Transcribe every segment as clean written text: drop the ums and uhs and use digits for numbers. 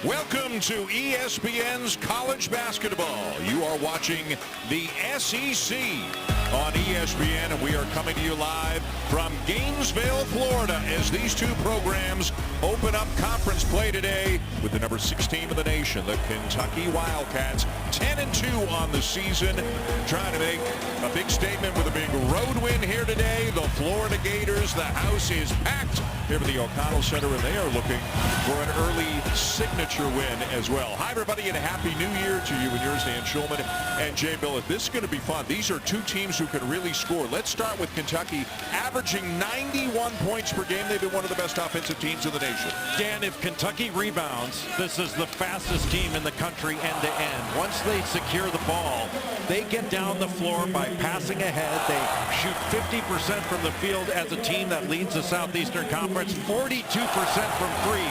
Welcome to ESPN's College Basketball. You are watching the SEC on ESPN, and we are coming to you live from Gainesville, Florida, as these two programs open up conference play today with the number 6 team in the nation, the Kentucky Wildcats, 10-2 on the season, trying to make a big statement with a big road win here today. The Florida Gators, the house is packed here at the O'Connell Center, and they are looking for an early signature win as well. Hi, everybody, and a Happy New Year to you and yours, Dan Schulman and Jay Billett. This is going to be fun. These are two teams who can really score. Let's start with Kentucky, averaging 91 points per game. They've been one of the best offensive teams in the nation. Dan, if Kentucky rebounds, this is the fastest team in the country end-to-end. Once they secure the ball, they get down the floor by passing ahead. They shoot 50% from the field as a team that leads the Southeastern Conference, 42% from three.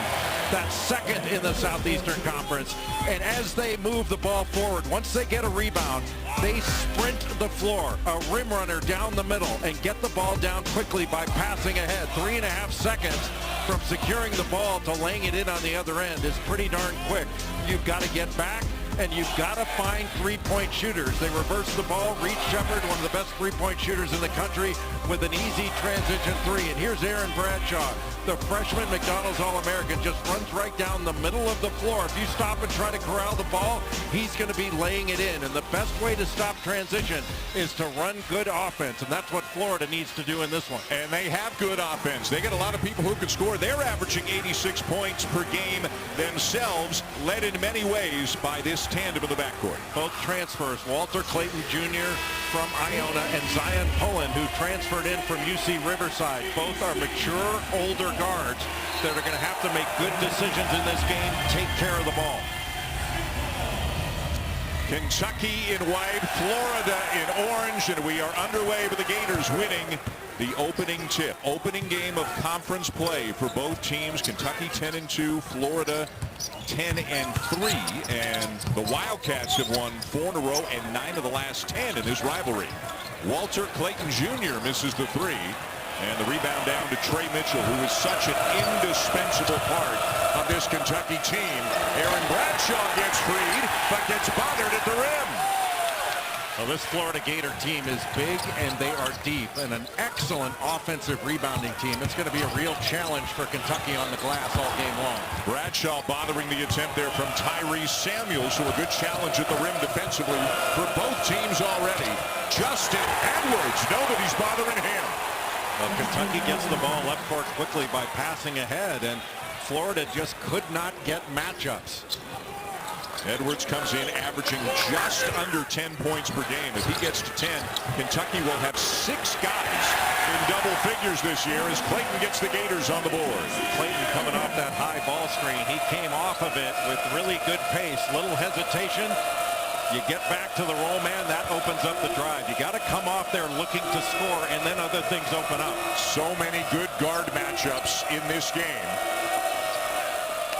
That's second in the Southeastern Conference. And as they move the ball forward, once they get a rebound, they sprint the floor, a rim runner down the middle, and get the ball down quickly by passing ahead. 3.5 seconds from securing the ball to laying it in on the other end is pretty darn quick. You've got to get back, and you've got to find three-point shooters. They reverse the ball. Reeves, Sheppard, one of the best three-point shooters in the country, with an easy transition three. And here's Bradshaw, the freshman McDonald's All-American, just runs right down the middle of the floor. If you stop and try to corral the ball, he's going to be laying it in. And the best way to stop transition is to run good offense, and that's what Florida needs to do in this one. And they have good offense. They get a lot of people who can score. They're averaging 86 points per game themselves, led in many ways by this tandem in the backcourt. Both transfers, Walter Clayton Jr. from Iona and Zion Pullen, who transferred in from UC Riverside. Both are mature, older guards that are going to have to make good decisions in this game, take care of the ball. Kentucky in white, Florida in orange, and we are underway with the Gators winning the opening tip. Opening game of conference play for both teams. Kentucky 10-2, Florida 10-3, and the Wildcats have won 4 in a row and 9 of the last 10 in this rivalry. Walter Clayton Jr. misses the three, and the rebound down to Trey Mitchell, who is such an indispensable part of this Kentucky team. Bradshaw gets freed, but gets bothered at the rim. Well, this Florida Gator team is big, and they are deep, and an excellent offensive rebounding team. It's going to be a real challenge for Kentucky on the glass all game long. Bradshaw bothering the attempt there from Tyrese Samuels, so a good challenge at the rim defensively for both teams already. Justin Edwards, nobody's bothering him. Well, Kentucky gets the ball up court quickly by passing ahead, and Florida just could not get matchups. Edwards comes in averaging just under 10 points per game. If he gets to 10, Kentucky will have 6 guys in double figures this year as Clayton gets the Gators on the board. Clayton coming off that high ball screen. He came off of it with really good pace. Little hesitation. You get back to the roll man, that opens up the drive. You got to come off there looking to score, and then other things open up. So many good guard matchups in this game.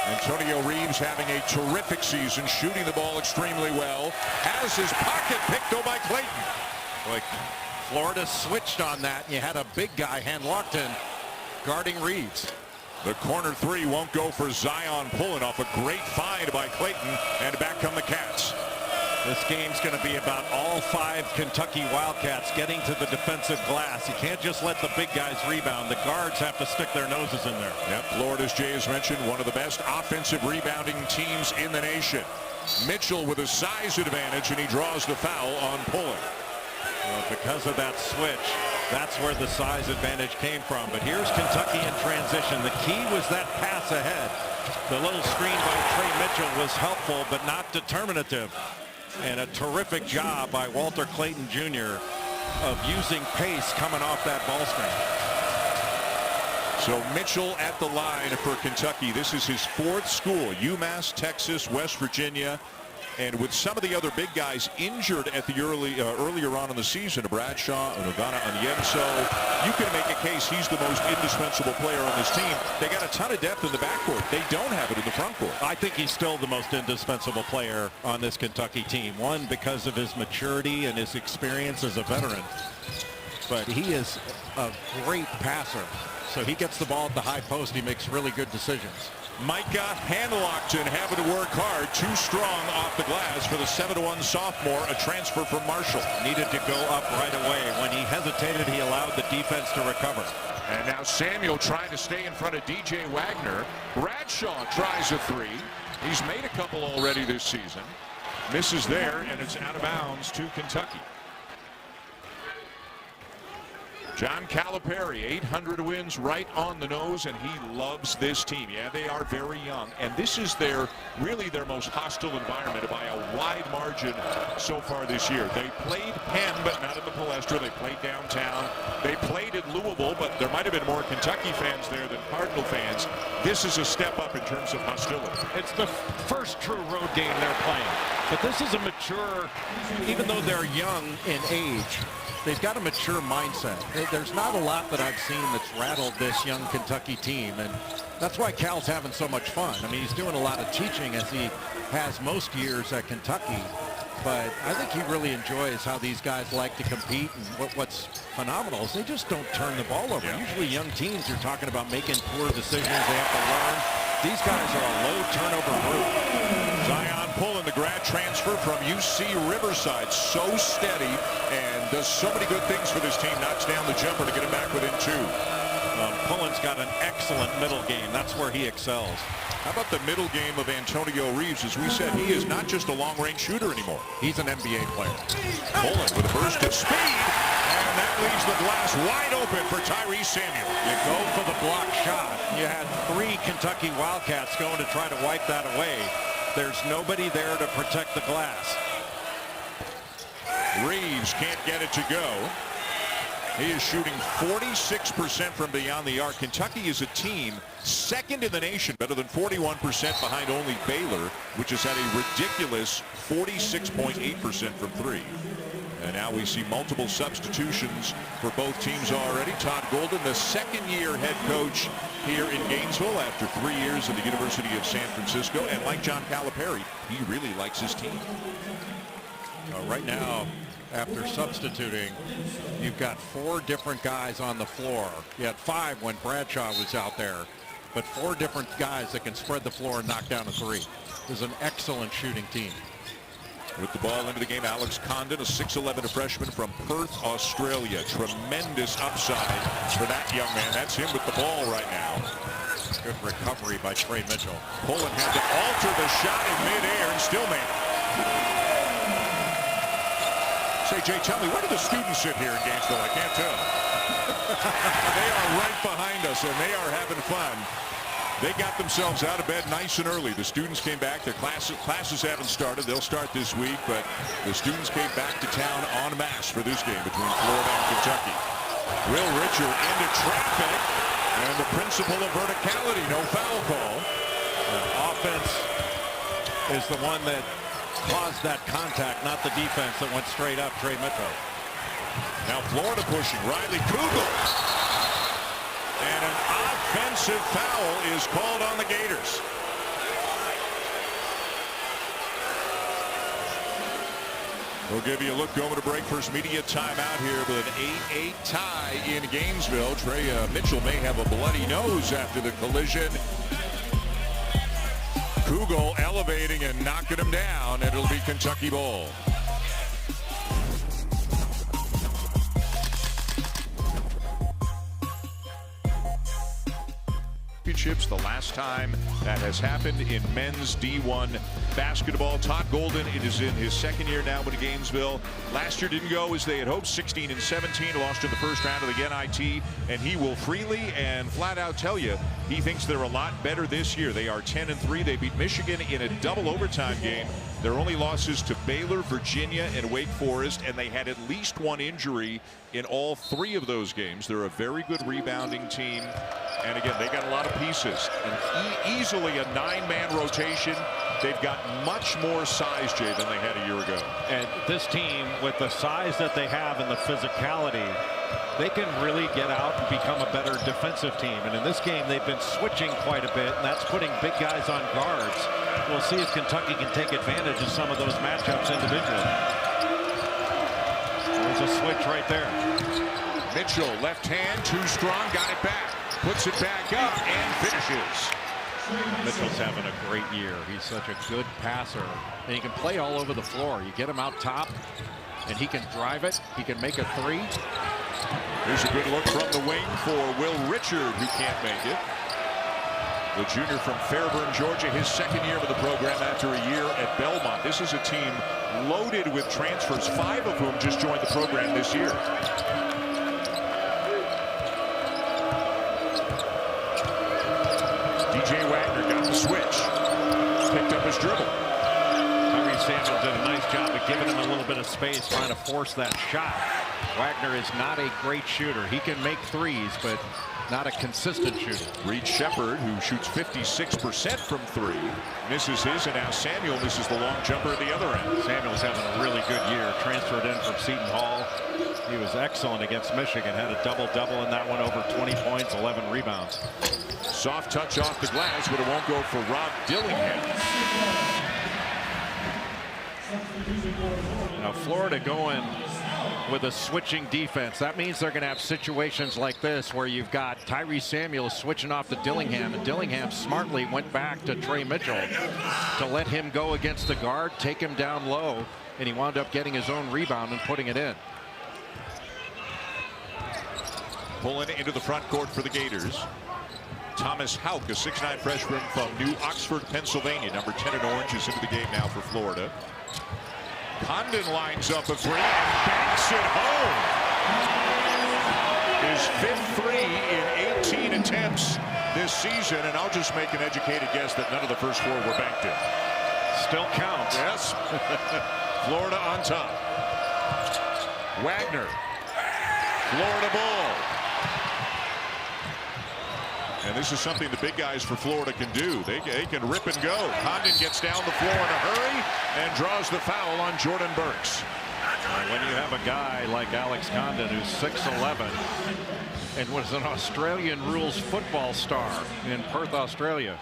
Antonio Reeves having a terrific season, shooting the ball extremely well. Has his pocket picked though by Clayton. Like Florida switched on that, and you had a big guy, Hanlockton, guarding Reeves. The corner three won't go for Zion Pullen off a great find by Clayton, and back come the Cats. This game's going to be about all 5 Kentucky Wildcats getting to the defensive glass. You can't just let the big guys rebound. The guards have to stick their noses in there. Yep, Florida, as Jay has mentioned, one of the best offensive rebounding teams in the nation. Mitchell with a size advantage, and he draws the foul on Pullen. Well, because of that switch, that's where the size advantage came from. But here's Kentucky in transition. The key was that pass ahead. The little screen by Trey Mitchell was helpful, but not determinative. And a terrific job by Walter Clayton Jr. of using pace coming off that ball screen. So Mitchell at the line for Kentucky. This is his 4th school. UMass, Texas, West Virginia. And with some of the other big guys injured at the earlier on in the season, Bradshaw, Onyenso, you can make a case he's the most indispensable player on this team. They got a ton of depth in the backcourt. They don't have it in the frontcourt. I think he's still the most indispensable player on this Kentucky team. One, because of his maturity and his experience as a veteran. But he is a great passer. So he gets the ball at the high post. He makes really good decisions. Micah Hanlockton having to work hard, too strong off the glass for the 7-1 sophomore, a transfer from Marshall. Needed to go up right away. When he hesitated, he allowed the defense to recover. And now Samuel trying to stay in front of DJ Wagner. Bradshaw tries a three. He's made a couple already this season. Misses there, and it's out of bounds to Kentucky. John Calipari, 800 wins right on the nose, and he loves this team. Yeah, they are very young, and this is really their most hostile environment by a wide margin so far this year. They played Penn, but not in the Palestra. They played downtown. They played at Louisville, but there might have been more Kentucky fans there than Cardinal fans. This is a step up in terms of hostility. It's the first true road game they're playing, but this is a mature, even though they're young in age, they've got a mature mindset. There's not a lot that I've seen that's rattled this young Kentucky team, and that's why Cal's having so much fun. I mean, he's doing a lot of teaching as he has most years at Kentucky, but I think he really enjoys how these guys like to compete, and what's phenomenal is they just don't turn the ball over. Yeah. Usually young teams are talking about making poor decisions they have to learn. These guys are a low turnover group. Zion Pullen, the grad transfer from UC Riverside, so steady and does so many good things for this team. Knocks down the jumper to get it back within two. Pullen's got an excellent middle game. That's where he excels. How about the middle game of Antonio Reeves? As we said, he is not just a long-range shooter anymore. He's an NBA player. Pullen with a burst of speed, and that leaves the glass wide open for Tyrese Samuel. You go for the block shot. You had 3 Kentucky Wildcats going to try to wipe that away. There's nobody there to protect the glass. Reeves can't get it to go. He is shooting 46% from beyond the arc. Kentucky is a team second in the nation, better than 41% behind only Baylor, which has had a ridiculous 46.8% from 3. And now we see multiple substitutions for both teams already. Todd Golden, the second-year head coach here in Gainesville after 3 years at the University of San Francisco. And like John Calipari, he really likes his team. Right now, after substituting, you've got 4 different guys on the floor. You had 5 when Bradshaw was out there, but 4 different guys that can spread the floor and knock down a 3. This is an excellent shooting team. With the ball into the game, Alex Condon, a 6'11", freshman from Perth, Australia. Tremendous upside for that young man. That's him with the ball right now. Good recovery by Trey Mitchell. Pullen had to alter the shot in midair and still made it. Say, Jay, tell me, where do the students sit here in Gainesville? I can't tell. They are right behind us, and they are having fun. They got themselves out of bed nice and early. The students came back. Their classes haven't started. They'll start this week, but the students came back to town en masse for this game between Florida and Kentucky. Will Richard into traffic, and the principle of verticality, no foul call. Offense is the one that caused that contact, not the defense that went straight up Trey Mitchell. Now Florida pushing. Riley Kugel. And an offensive foul is called on the Gators. We'll give you a look going to break. First media timeout here with an 8-8 tie in Gainesville. Trey Mitchell may have a bloody nose after the collision. Kugel elevating and knocking him down, and it'll be Kentucky ball. The last time that has happened in men's D1 basketball. Todd Golden, it is in his second year now with Gainesville. Last year didn't go as they had hoped. 16-17, lost in the first round of the NIT, and he will freely and flat out tell you he thinks they're a lot better this year. They are 10-3. They beat Michigan in a double overtime game. Their only losses to Baylor, Virginia, and Wake Forest, and they had at least 1 injury in all 3 of those games. They're a very good rebounding team. And again, they got a lot of pieces. And easily a 9-man rotation. They've got much more size, Jay, than they had a year ago. And this team, with the size that they have and the physicality, they can really get out and become a better defensive team. And in this game, they've been switching quite a bit, and that's putting big guys on guards. We'll see if Kentucky can take advantage of some of those matchups individually. There's a switch right there. Mitchell, left hand, too strong, got it back. Puts it back up and finishes. Mitchell's having a great year. He's such a good passer, and he can play all over the floor. You get him out top, and he can drive it. He can make a three. Here's a good look from the wing for Will Richard, who can't make it. The junior from Fairburn, Georgia, his second year with the program after a year at Belmont. This is a team loaded with transfers, 5 of whom just joined the program this year. DJ Wagner got the switch, picked up his dribble. Samuel did a nice job of giving him a little bit of space, trying to force that shot. Wagner is not a great shooter. He can make threes, but not a consistent shooter. Reed Sheppard, who shoots 56% from 3, misses his, and now Samuel misses the long jumper at the other end. Samuel's having a really good year. Transferred in from Seton Hall. He was excellent against Michigan. Had a double-double in that one, over 20 points, 11 rebounds. Soft touch off the glass, but it won't go for Rob Dillingham. Now Florida going with a switching defense. That means they're going to have situations like this where you've got Tyrese Samuel switching off to Dillingham, and Dillingham smartly went back to Trey Mitchell to let him go against the guard, take him down low, and he wound up getting his own rebound and putting it in. Pulling into the front court for the Gators. Thomas Houck, a 6'9" freshman from New Oxford, Pennsylvania. Number 10 in orange is into the game now for Florida. Condon lines up a three and banks it home. His 5th three in 18 attempts this season, and I'll just make an educated guess that none of the first 4 were banked in. Still counts. Yes. Florida on top. Wagner. Florida ball. And this is something the big guys for Florida can do. They can rip and go. Condon gets down the floor in a hurry and draws the foul on Jordan Burks. When you have a guy like Alex Condon, who's 6'11", and was an Australian rules football star in Perth, Australia.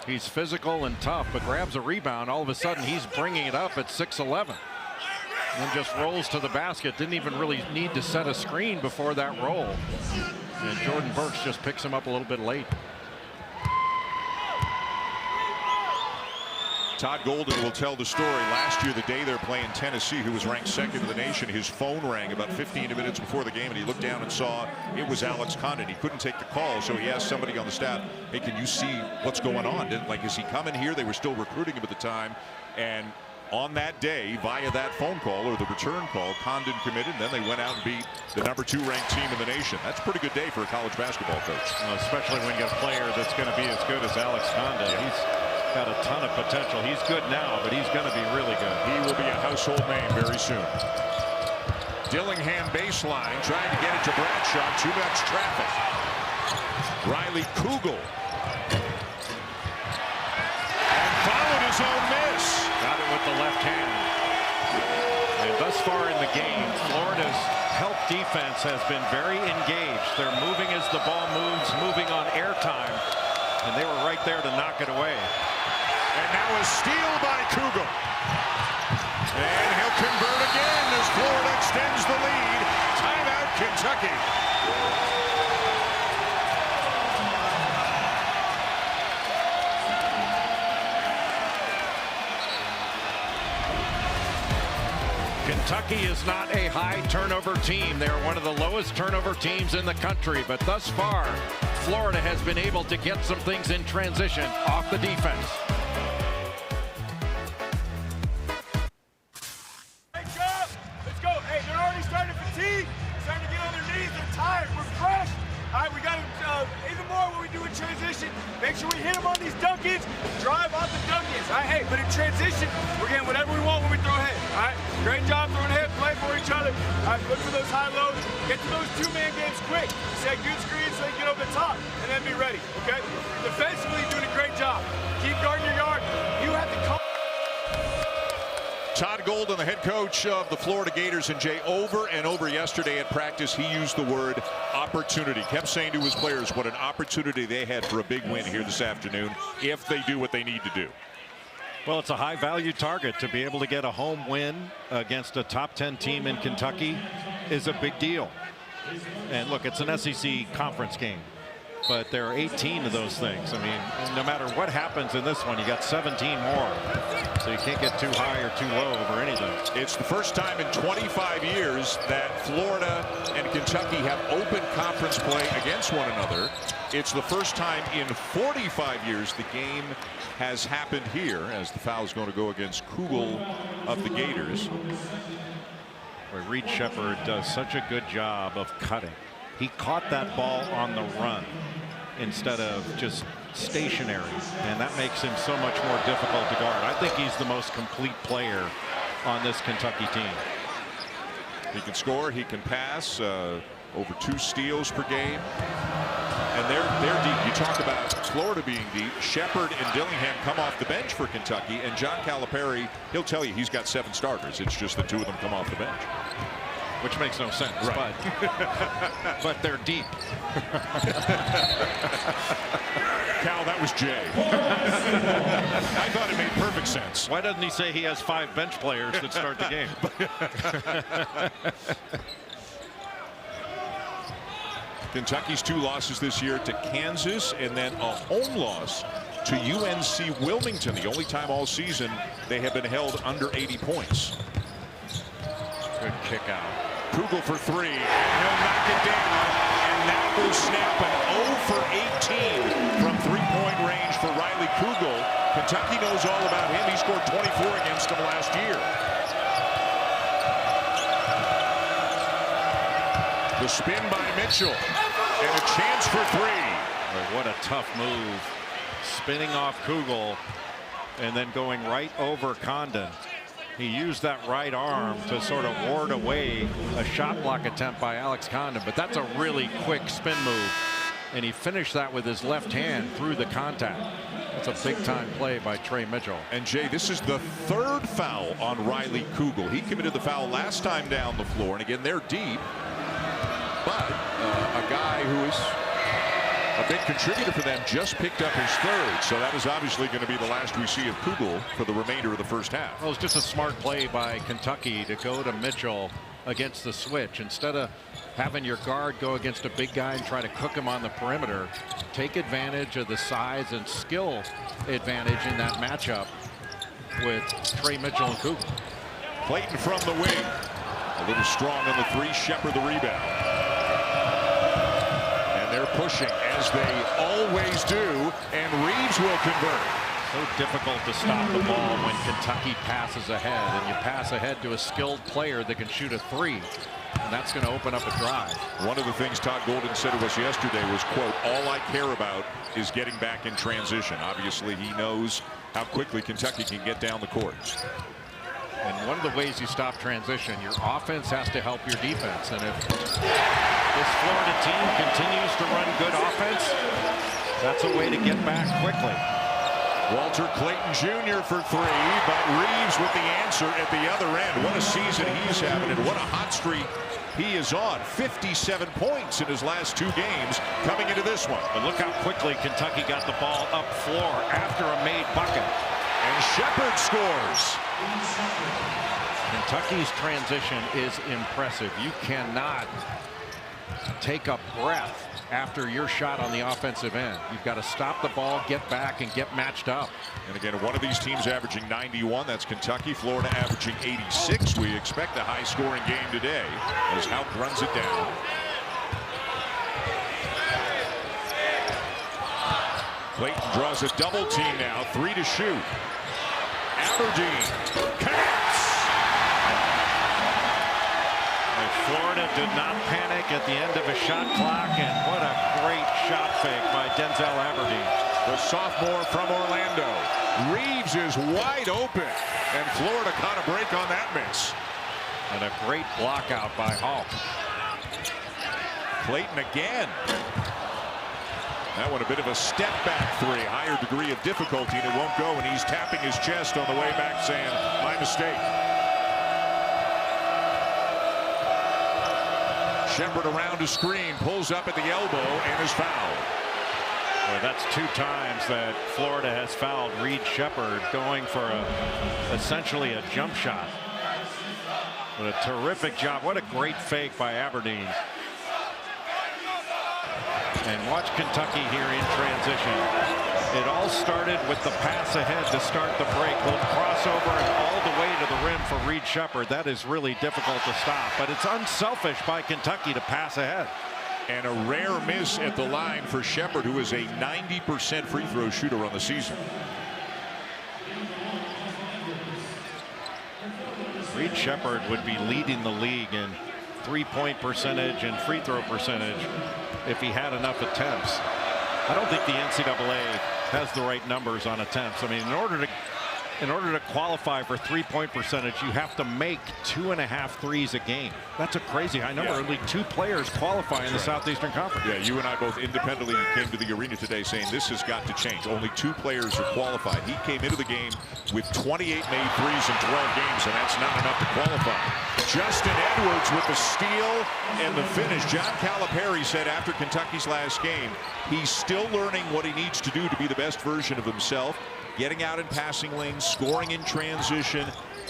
He's physical and tough, but grabs a rebound. All of a sudden, he's bringing it up at 6'11". And just rolls to the basket. Didn't even really need to set a screen before that roll. And Jordan Burks just picks him up a little bit late. Todd Golden will tell the story. Last year, the day they're playing Tennessee, who was ranked 2nd in the nation, his phone rang about 15 minutes before the game, and he looked down and saw it was Alex Condon. He couldn't take the call, so he asked somebody on the staff, hey, can you see what's going on? Is he coming here? They were still recruiting him at the time. And on that day, via that phone call or the return call, Condon committed, and then they went out and beat the number 2 ranked team in the nation. That's a pretty good day for a college basketball coach. Especially when you get a player that's going to be as good as Alex Condon. Yeah. He's got a ton of potential. He's good now, but he's going to be really good. He will be a household name very soon. Dillingham baseline, trying to get it to Bradshaw. Too much traffic. Riley Kugel. And followed his own miss. Got it with the left hand. And thus far in the game, Florida's help defense has been very engaged. They're moving as the ball moves, moving on airtime, and they were right there to knock it away. And now a steal by Kugel. And he'll convert again as Florida extends the lead. Timeout, Kentucky. Kentucky is not a high turnover team. They're one of the lowest turnover teams in the country, but thus far, Florida has been able to get some things in transition off the defense. Let's go. Hey, they're already starting to fatigue. Starting to get on their knees. They're tired. We're fresh. All right, we got to even more when we do in transition. Make sure we hit them on these dunkins. Drive off the dunkins. All right, hey, but in transition, we're getting whatever we want when we throw ahead. All right, great job throwing ahead. Play for each other. All right, look for those high lows. Get to those 2-man games quick. Set good screens so you get over the top, and then be ready. Okay? Defensively, doing a great job. Keep guarding your yard. You have to come. Todd Golden, the head coach of the Florida Gators, and Jay, over and over yesterday at practice, he used the word opportunity. Kept saying to his players what an opportunity they had for a big win here this afternoon if they do what they need to do. Well, it's a high-value target. To be able to get a home win against a top 10 team in Kentucky is a big deal. And look, it's an SEC conference game. but there are 18 of those things. I mean, no matter what happens in this one, you got 17 more. So you can't get too high or too low over anything. It's the first time in 25 years that Florida and Kentucky have open conference play against one another. It's the first time in 45 years the game has happened here, as the foul is going to go against Kugel of the Gators. Where Reed Sheppard does such a good job of cutting. He caught that ball on the run instead of just stationary, and that makes him so much more difficult to guard. I think he's the most complete player on this Kentucky team. He can score, he can pass, over 2 steals per game. And they're deep. You talk about Florida being deep. Sheppard and Dillingham come off the bench for Kentucky, and John Calipari, he'll tell you he's got 7 starters. It's just the 2 of them come off the bench. Which makes no sense, right. but they're deep. Cal, that was Jay. I thought it made perfect sense. Why doesn't he say he has 5 bench players that start the game? Kentucky's 2 losses this year to Kansas, and then a home loss to UNC Wilmington. The only time all season they have been held under 80 points. Good kick out. Kugel for 3, and he'll knock it down, and that will snap an 0 for 18 from 3-point range for Riley Kugel. Kentucky knows all about him. He scored 24 against them last year. The spin by Mitchell, and a chance for 3. What a tough move. Spinning off Kugel and then going right over Condon. He used that right arm to sort of ward away a shot block attempt by Alex Condon, but that's a really quick spin move, and he finished that with his left hand through the contact. That's a big-time play by Trey Mitchell. And Jay, this is the 3rd foul on Riley Kugel. He committed the foul last time down the floor, and again, they're deep. But a guy who is a big contributor for them just picked up his 3rd. So that is obviously going to be the last we see of Kugel for the remainder of the first half. Well, it's just a smart play by Kentucky to go to Mitchell against the switch. Instead of having your guard go against a big guy and try to cook him on the perimeter, take advantage of the size and skill advantage in that matchup with Trey Mitchell and Kugel. Clayton from the wing. A little strong on the 3. Sheppard the rebound. They're pushing, as they always do, and Reeves will convert. So difficult to stop the ball when Kentucky passes ahead, and you pass ahead to a skilled player that can shoot a 3, and that's going to open up a drive. One of the things Todd Golden said to us yesterday was, quote, all I care about is getting back in transition. Obviously, he knows how quickly Kentucky can get down the court. And one of the ways you stop transition, your offense has to help your defense. And if this Florida team continues to run good offense, that's a way to get back quickly. Walter Clayton Jr. for 3, but Reeves with the answer at the other end. What a season he's having, and what a hot streak he is on. 57 points in his last 2 games coming into this one. But look how quickly Kentucky got the ball up floor after a made bucket. And Sheppard scores. Kentucky's transition is impressive. You cannot take a breath after your shot on the offensive end. You've got to stop the ball, get back, and get matched up. And again, one of these teams averaging 91. That's Kentucky. Florida averaging 86. We expect a high-scoring game today as Houck runs it down. Clayton draws a double team now. 3 to shoot. Aberdeen connects. Florida did not panic at the end of a shot clock, and what a great shot fake by Denzel Aberdeen. The sophomore from Orlando. Reeves is wide open, and Florida caught a break on that miss. And a great block out by Hall. Clayton again. That one a bit of a step back 3, higher degree of difficulty, and it won't go, and he's tapping his chest on the way back saying, my mistake. Sheppard around a screen, pulls up at the elbow, and is fouled. Well, that's 2 times that Florida has fouled Reed Sheppard, going for essentially a jump shot. But a terrific job. What a great fake by Aberdeen. And watch Kentucky here in transition. It all started with the pass ahead to start the break. Little crossover and all the way to the rim for Reed Sheppard. That is really difficult to stop, but it's unselfish by Kentucky to pass ahead. And a rare miss at the line for Sheppard, who is a 90% free throw shooter on the season. Reed Sheppard would be leading the league in three-point percentage and free throw percentage if he had enough attempts. I don't think the NCAA has the right numbers on attempts. I mean, in order to qualify for three-point percentage, you have to make 2.5 threes a game. That's a crazy high number. Only 2 players qualify in the Southeastern Conference. Yeah, you and I both independently came to the arena today saying this has got to change. Only 2 players are qualified. He came into the game with 28 made threes in 12 games, and that's not enough to qualify. Justin Edwards with the steal and the finish. John Calipari said after Kentucky's last game, he's still learning what he needs to do to be the best version of himself. Getting out in passing lanes, scoring in transition,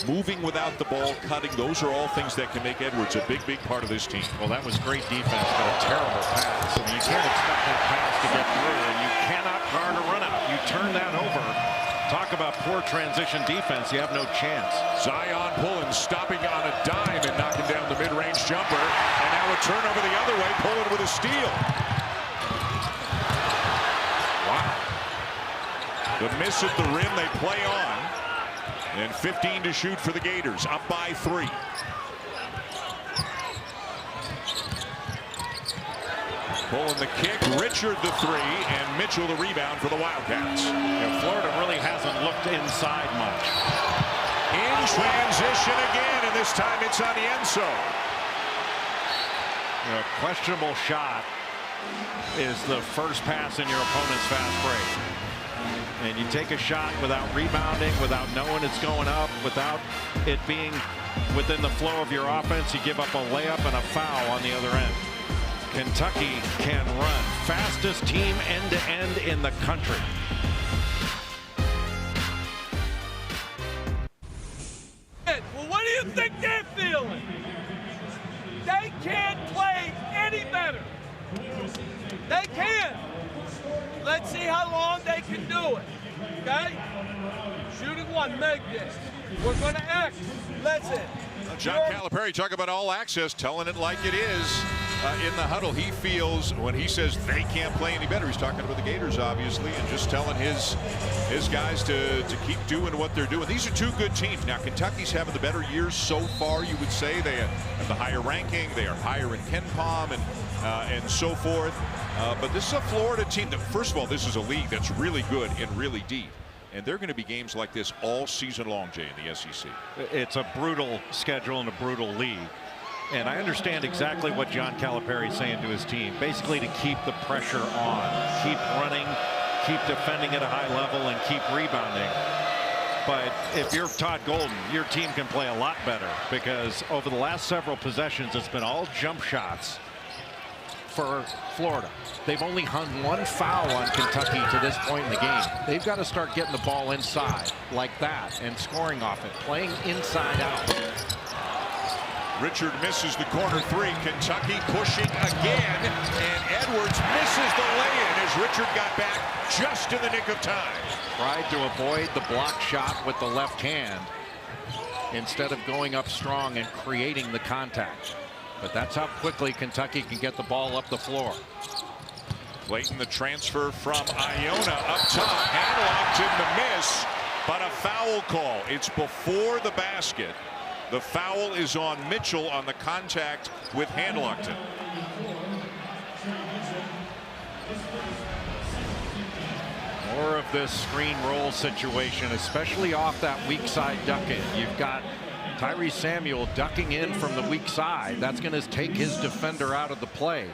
moving without the ball, cutting. Those are all things that can make Edwards a big, big part of this team. Well, that was great defense, but a terrible pass. I mean, you can't expect that pass to get through, and you cannot guard a run out. You turn that over. Talk about poor transition defense. You have no chance. Zion pulling, stopping on a dime and knocking down the mid-range jumper. And now a turnover the other way, pulling with a steal. The miss at the rim, they play on. And 15 to shoot for the Gators, up by 3. Pulling the kick, Richard the 3, and Mitchell the rebound for the Wildcats. Yeah, Florida really hasn't looked inside much. In transition again, and this time it's Onyenso. A questionable shot is the first pass in your opponent's fast break. And you take a shot without rebounding, without knowing it's going up, without it being within the flow of your offense. You give up a layup and a foul on the other end. Kentucky can run. Fastest team end-to-end in the country. Well, what do you think they're feeling? They can't play any better. They can. Let's see how long they can do it. Okay? Shooting 1, make this. We're going to act. Listen. John Calipari talk about all access, telling it like it is in the huddle. He feels when he says they can't play any better, he's talking about the Gators, obviously, and just telling his guys to keep doing what they're doing. These are 2 good teams. Now, Kentucky's having the better years so far, you would say. They have the higher ranking. They are higher in KenPom and so forth. But this is a Florida team that, first of all, this is a league that's really good and really deep. And there are going to be games like this all season long, Jay, in the SEC. It's a brutal schedule and a brutal league. And I understand exactly what John Calipari is saying to his team. Basically to keep the pressure on. Keep running, keep defending at a high level, and keep rebounding. But if you're Todd Golden, your team can play a lot better, because over the last several possessions, it's been all jump shots for Florida. They've only hung 1 foul on Kentucky to this point in the game. They've got to start getting the ball inside like that and scoring off it, playing inside out. Richard misses the corner 3. Kentucky pushing again, and Edwards misses the lay-in as Richard got back just in the nick of time. Tried to avoid the block shot with the left hand instead of going up strong and creating the contact. But that's how quickly Kentucky can get the ball up the floor. Clayton, the transfer from Iona up top. Handlocked in the miss, but a foul call. It's before the basket. The foul is on Mitchell on the contact with Handlockton. More of this screen roll situation, especially off that weak side duck-in. You've got Tyrese Samuel ducking in from the weak side. That's going to take his defender out of the play.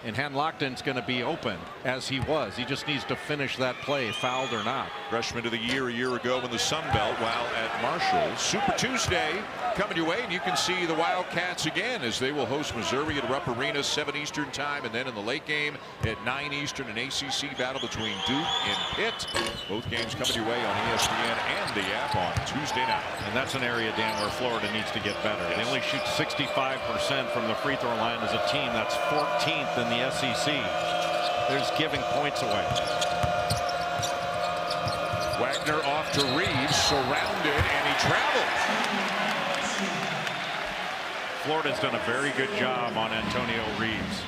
And Handlockton's going to be open, as he was. He just needs to finish that play, fouled or not. Freshman of the year a year ago in the Sun Belt while at Marshall. Super Tuesday coming your way, and you can see the Wildcats again as they will host Missouri at Rupp Arena 7 Eastern time, and then in the late game at 9 Eastern, an ACC battle between Duke and Pitt. Both games coming your way on ESPN and the app on Tuesday night. And that's an area, Dan, where Florida needs to get better. They only shoot 65% from the free throw line as a team. That's 14th in the SEC. They're just giving points away. Wagner off to Reeves, surrounded, and he travels. Florida's done a very good job on Antonio Reeves.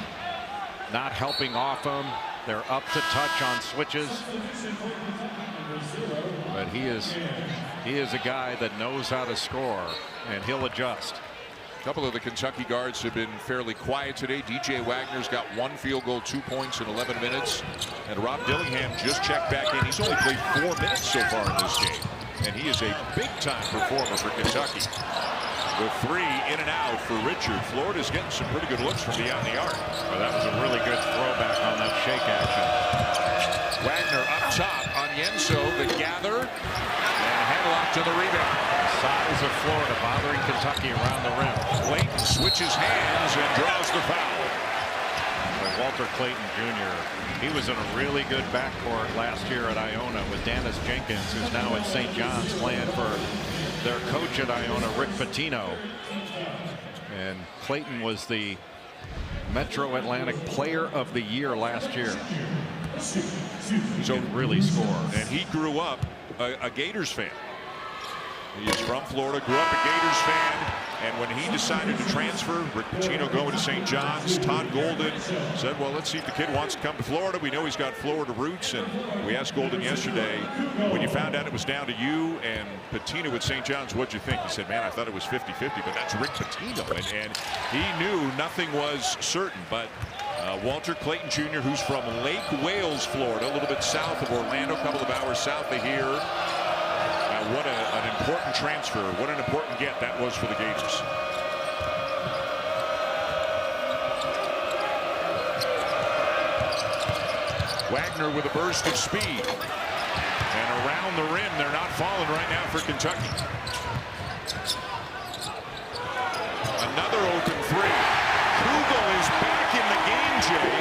Not helping off him. They're up to touch on switches. But he is a guy that knows how to score, and he'll adjust. A couple of the Kentucky guards have been fairly quiet today. DJ Wagner's got 1 field goal, 2 points in 11 minutes. And Rob Dillingham just checked back in. He's only played 4 minutes so far in this game. And he is a big-time performer for Kentucky. The three in and out for Richard. Florida's getting some pretty good looks from beyond the arc. Well, that was a really good throwback on that shake action. Wagner up top. Onyenso, the gather. And Headlock to the rebound. Size of Florida bothering Kentucky around the rim. Clayton switches hands and draws the foul. Walter Clayton Jr. He was in a really good backcourt last year at Iona with Dennis Jenkins, who's now at St. John's playing for their coach at Iona, Rick Pitino. And Clayton was the Metro Atlantic Player of the Year last year. So really score. And he grew up a Gators fan. He is from Florida, grew up a Gators fan, and when he decided to transfer, Rick Pitino going to St. John's, Todd Golden said, well, let's see if the kid wants to come to Florida. We know he's got Florida roots, and we asked Golden yesterday, when you found out it was down to you and Pitino at St. John's, what'd you think? He said, man, I thought it was 50-50, but that's Rick Pitino, and he knew nothing was certain, but Walter Clayton Jr., who's from Lake Wales, Florida, a little bit south of Orlando, a couple of hours south of here. What an important transfer. What an important get that was for the Gators. Wagner with a burst of speed. And around the rim, they're not falling right now for Kentucky. Another open three. Kugel is back in the game, Jay,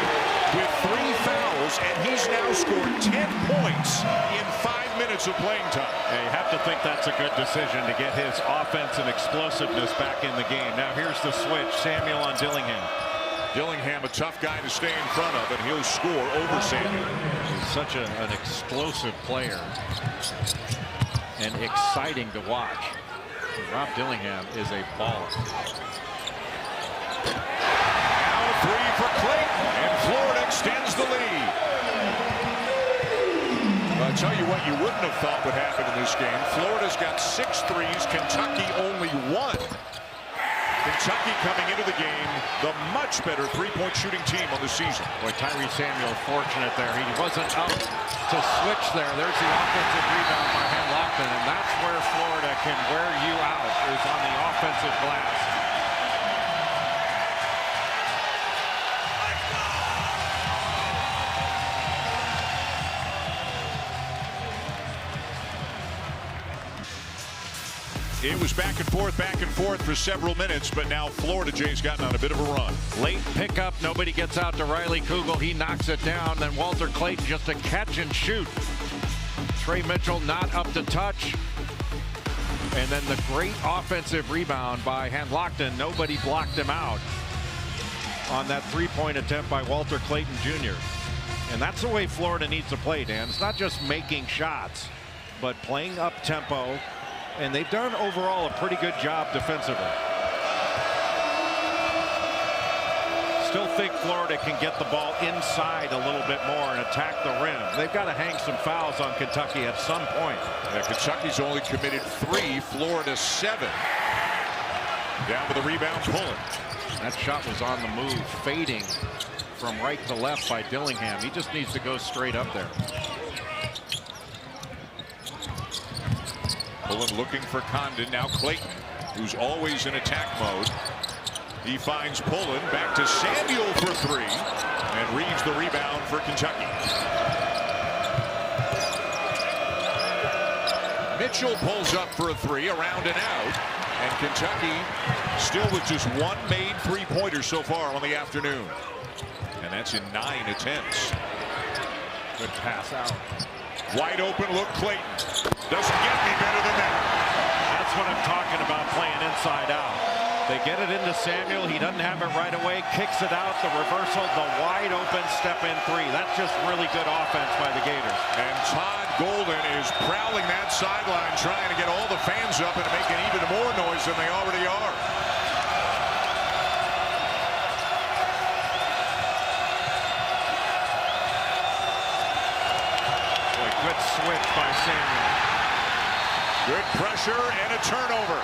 with 3 fouls, and he's now scored 10 points in 5 minutes of playing time. Yeah, you have to think that's a good decision to get his offense and explosiveness back in the game. Now here's the switch. Samuel on Dillingham. Dillingham, a tough guy to stay in front of, and he'll score over Samuel. He's such an explosive player and exciting to watch. Rob Dillingham is a baller. Now 3 for Clayton, and Florida extends the lead. I'll tell you what you wouldn't have thought would happen in this game. Florida's got 6 threes, Kentucky only 1. Kentucky coming into the game the much better 3-point shooting team on the season. Boy, Tyree Samuel fortunate there. He wasn't up to switch there. There's the offensive rebound by Henlockton, and that's where Florida can wear you out, is on the offensive glass. It was back and forth for several minutes, but now Florida Jay's gotten on a bit of a run. Late pickup, nobody gets out to Riley Kugel. He knocks it down. Then Walter Clayton just a catch and shoot. Trey Mitchell not up to touch. And then the great offensive rebound by Henlockton. Nobody blocked him out on that 3-point attempt by Walter Clayton Jr. And that's the way Florida needs to play, Dan. It's not just making shots, but playing up tempo. And they've done overall a pretty good job defensively. Still think Florida can get the ball inside a little bit more and attack the rim. They've got to hang some fouls on Kentucky at some point. Yeah, Kentucky's only committed 3, Florida 7. Down with the rebound, pulling. That shot was on the move, fading from right to left by Dillingham. He just needs to go straight up there. Pullen looking for Condon. Now Clayton, who's always in attack mode. He finds Pullen. Back to Samuel for 3. And Reeves the rebound for Kentucky. Mitchell pulls up for a three, around and out. And Kentucky still with just one made three-pointer so far on the afternoon. And that's in 9 attempts. Good pass out. Wide open look, Clayton. Doesn't get any better than that. That's what I'm talking about, playing inside out. They get it into Samuel. He doesn't have it right away. Kicks it out. The reversal. The wide open step-in three. That's just really good offense by the Gators. And Todd Golden is prowling that sideline, trying to get all the fans up and making even more noise than they already are. Boy, good switch by Samuel. Good pressure and a turnover.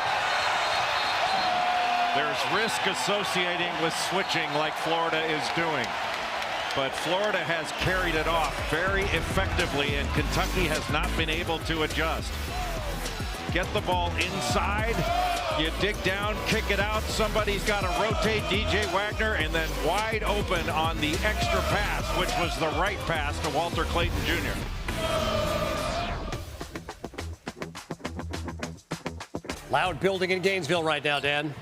There's risk associating with switching like Florida is doing. But Florida has carried it off very effectively, and Kentucky has not been able to adjust. Get the ball inside, you dig down, kick it out. Somebody's got to rotate DJ Wagner, and then wide open on the extra pass, which was the right pass to Walter Clayton Jr. Loud building in Gainesville right now, Dan.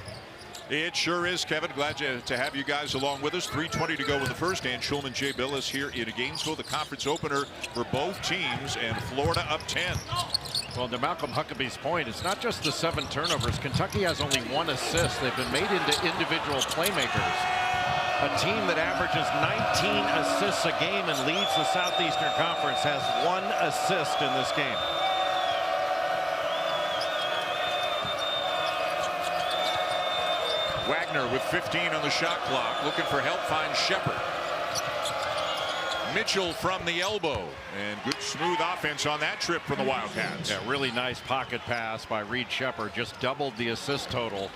It sure is, Kevin. Glad to have you guys along with us. 3:20 to go in the first, and Schulman J. Billis here in Gainesville, the conference opener for both teams, and Florida up 10. Well, to Malcolm Huckabee's point, it's not just the 7 turnovers. Kentucky has only 1 assist. They've been made into individual playmakers. A team that averages 19 assists a game and leads the Southeastern Conference has 1 assist in this game. Wagner with 15 on the shot clock, looking for help, finds Sheppard. Mitchell from the elbow, and good smooth offense on that trip from the Wildcats. Yeah, really nice pocket pass by Reed Sheppard. Just doubled the assist total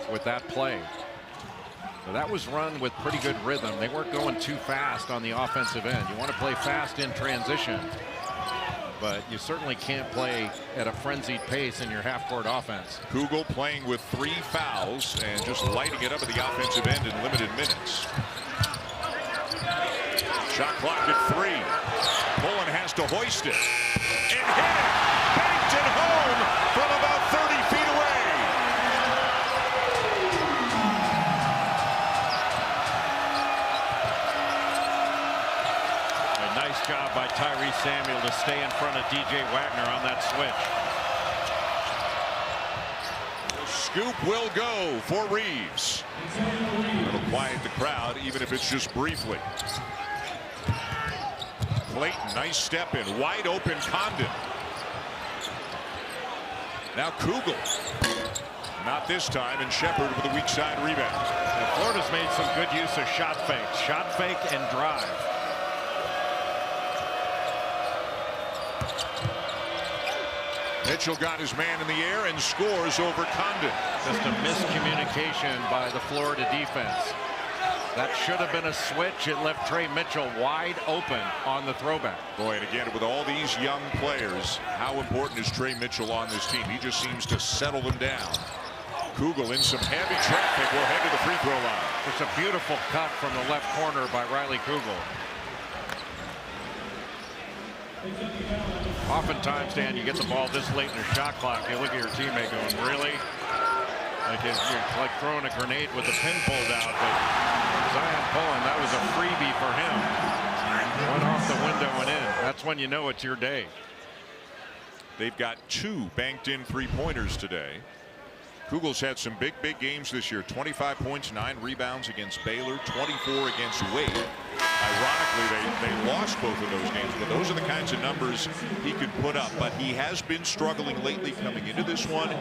with that play. So that was run with pretty good rhythm. They weren't going too fast on the offensive end. You want to play fast in transition, but you certainly can't play at a frenzied pace in your half-court offense. Kugel playing with 3 fouls and just lighting it up at the offensive end in limited minutes. Shot clock at 3. Pullen has to hoist it and hit it. Banked it home from about 30 feet away. A nice job by Tyrese Samuel to stay in front of DJ Wagner on that switch. The scoop will go for Reeves. It'll quiet the crowd, even if it's just briefly. Clayton, nice step in, wide open Condon. Now Kugel. Not this time, and Sheppard with a weak side rebound. And Florida's made some good use of shot fake and drive. Mitchell got his man in the air and scores over Condon. Just a miscommunication by the Florida defense. That should have been a switch. It left Trey Mitchell wide open on the throwback. Boy, and again, with all these young players, how important is Trey Mitchell on this team? He just seems to settle them down. Kugel in some heavy traffic will head to the free throw line. It's a beautiful cut from the left corner by Riley Kugel. Oftentimes, Dan, you get the ball this late in the shot clock, you look at your teammate going, really? Like you're like throwing a grenade with the pin pulled out, but Zion Pullen, that was a freebie for him. Went off the window and in. That's when you know it's your day. They've got 2 banked in 3-pointers today. Kugel's had some big games this year. 25 points, 9 rebounds against Baylor, 24 against Wade. Ironically, they lost both of those games, but those are the kinds of numbers he could put up. But he has been struggling lately coming into this one.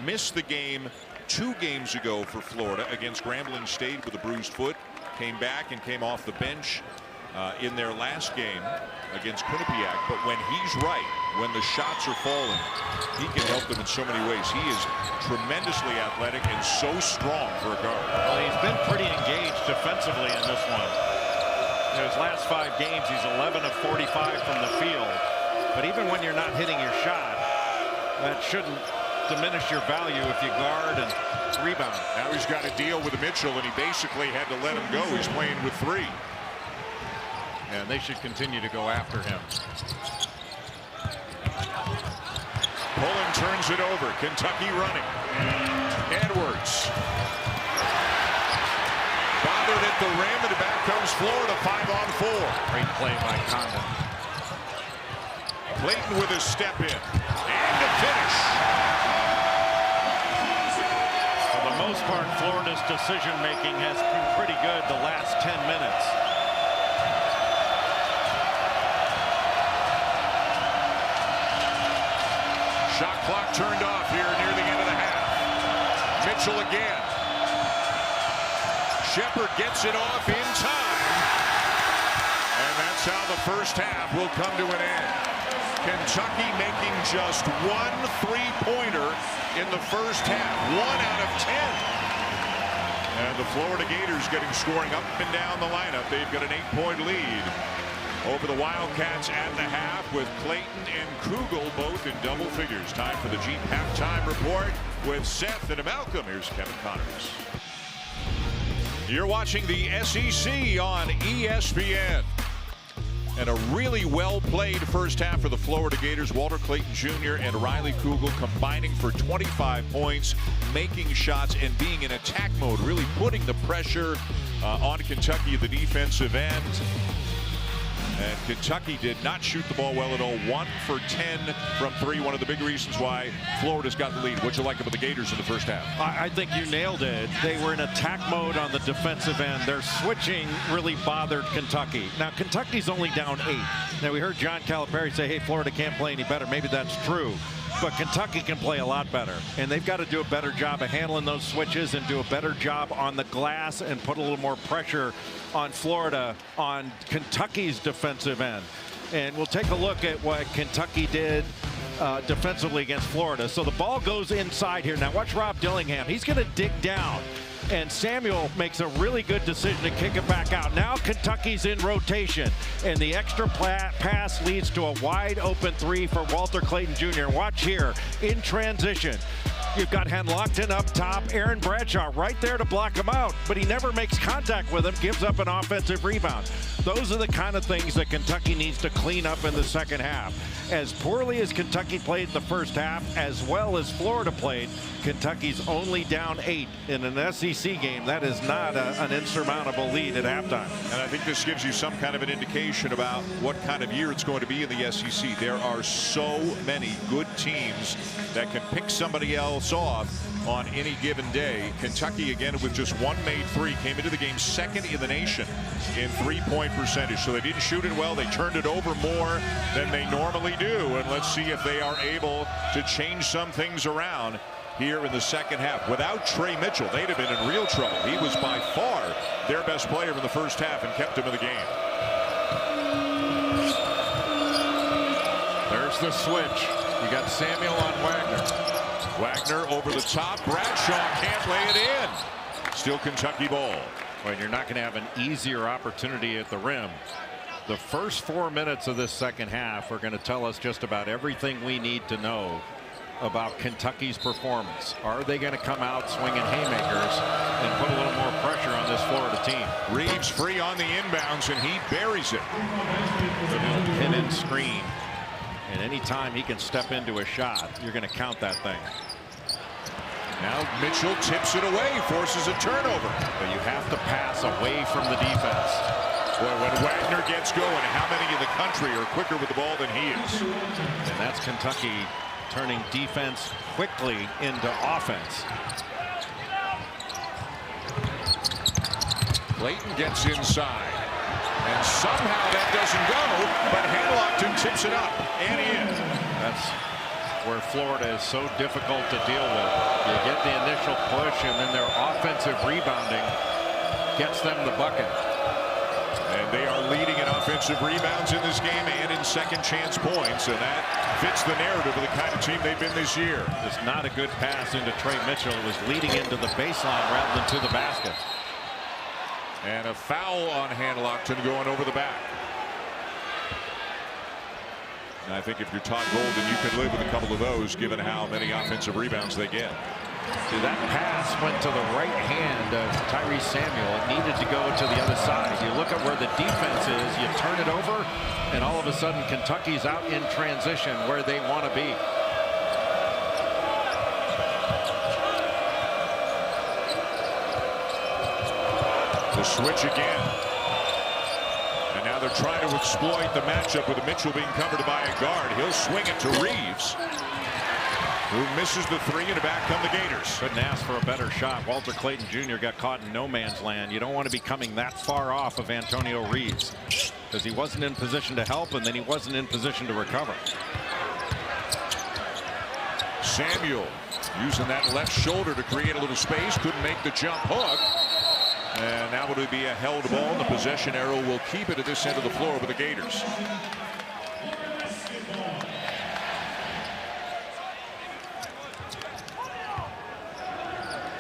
Missed the game 2 games ago for Florida against Grambling State with a bruised foot. Came back and came off the bench in their last game against Quinnipiac. But when he's right, when the shots are falling, he can help them in so many ways. He is tremendously athletic and so strong for a guard. Well, he's been pretty engaged defensively in this one. In his last 5 games, he's 11 of 45 from the field. But even when you're not hitting your shot, that shouldn't diminish your value if you guard and rebound. Now he's got to deal with Mitchell, and he basically had to let him go. He's playing with 3. And they should continue to go after him. turns it over. Kentucky running. Edwards. Bothered at the rim, and back comes Florida 5-on-4. Great play by Condon. Clayton with a step in. And a finish. For the most part, Florida's decision-making has been pretty good the last 10 minutes. Shot clock turned off here near the end of the half. Mitchell again. Sheppard gets it off in time. And that's how the first half will come to an end. Kentucky making just one three-pointer in the first half. 1 out of 10. And the Florida Gators getting scoring up and down the lineup. They've got an 8-point lead over the Wildcats at the half, with Clayton and Kugel both in double figures. Time for the Jeep halftime report with Seth and Malcolm. Here's Kevin Connors. You're watching the SEC on ESPN. And a really well-played first half for the Florida Gators. Walter Clayton Jr. and Riley Kugel combining for 25 points, making shots and being in attack mode, really putting the pressure on Kentucky at the defensive end. And Kentucky did not shoot the ball well at all. 1 for 10 from 3. One of the big reasons why Florida's got the lead. What'd you like about the Gators in the first half? I think you nailed it. They were in attack mode on the defensive end. Their switching really bothered Kentucky. Now, Kentucky's only down 8. Now, we heard John Calipari say, hey, Florida can't play any better. Maybe that's true. But Kentucky can play a lot better. And they've got to do a better job of handling those switches and do a better job on the glass and put a little more pressure on Florida on Kentucky's defensive end. And we'll take a look at what Kentucky did defensively against Florida. So the ball goes inside here. Now watch Rob Dillingham. He's going to dig down. And Samuel makes a really good decision to kick it back out. Now Kentucky's in rotation, and the extra pass leads to a wide open 3 for Walter Clayton Jr. Watch here in transition. You've got Henlockton up top, Aaron Bradshaw right there to block him out, but he never makes contact with him, gives up an offensive rebound. Those are the kind of things that Kentucky needs to clean up in the second half. As poorly as Kentucky played in the first half, as well as Florida played, Kentucky's only down 8 in an SEC game. That is not an insurmountable lead at halftime. And I think this gives you some kind of an indication about what kind of year it's going to be in the SEC. There are so many good teams that can pick somebody else off on any given day. Kentucky, again, with just 1 made 3, came into the game 2nd in the nation in 3-point percentage. So they didn't shoot it well. They turned it over more than they normally do. And let's see if they are able to change some things around here in the second half. Without Trey Mitchell, they'd have been in real trouble. He was by far their best player in the first half and kept him in the game. There's the switch. You got Samuel on Wagner. Wagner over the top. Bradshaw can't lay it in. Still Kentucky ball. Well, you're not going to have an easier opportunity at the rim. The first 4 minutes of this second half are going to tell us just about everything we need to know about Kentucky's performance. Are they going to come out swinging haymakers and put a little more pressure on this Florida team? Reeves free on the inbounds, and he buries it. The pin and screen. And anytime he can step into a shot, you're going to count that thing. Now Mitchell tips it away, forces a turnover. But you have to pass away from the defense. Boy, when Wagner gets going, how many in the country are quicker with the ball than he is? And that's Kentucky turning defense quickly into offense. Clayton gets inside. And somehow that doesn't go, but Henlockton tips it up and in. That's where Florida is so difficult to deal with. You get the initial push, and then their offensive rebounding gets them the bucket. And they are leading in offensive rebounds in this game and in second chance points, and that fits the narrative of the kind of team they've been this year. It's not a good pass into Trey Mitchell. It was leading into the baseline rather than to the basket. And a foul on Henlockton going over the back. And I think if you're Todd Golden, you can live with a couple of those given how many offensive rebounds they get. See, that pass went to the right hand of Tyrese Samuel. It needed to go to the other side. You look at where the defense is, you turn it over, and all of a sudden Kentucky's out in transition where they want to be. switch again. And now they're trying to exploit the matchup with Mitchell being covered by a guard. He'll swing it to Reeves, who misses the three, and back come the Gators. Couldn't ask for a better shot. Walter Clayton Jr. got caught in no man's land. You don't want to be coming that far off of Antonio Reeves, because he wasn't in position to help, and then he wasn't in position to recover. Samuel using that left shoulder to create a little space. Couldn't make the jump hook. And now it would be a held ball, and the possession arrow will keep it at this end of the floor with the Gators.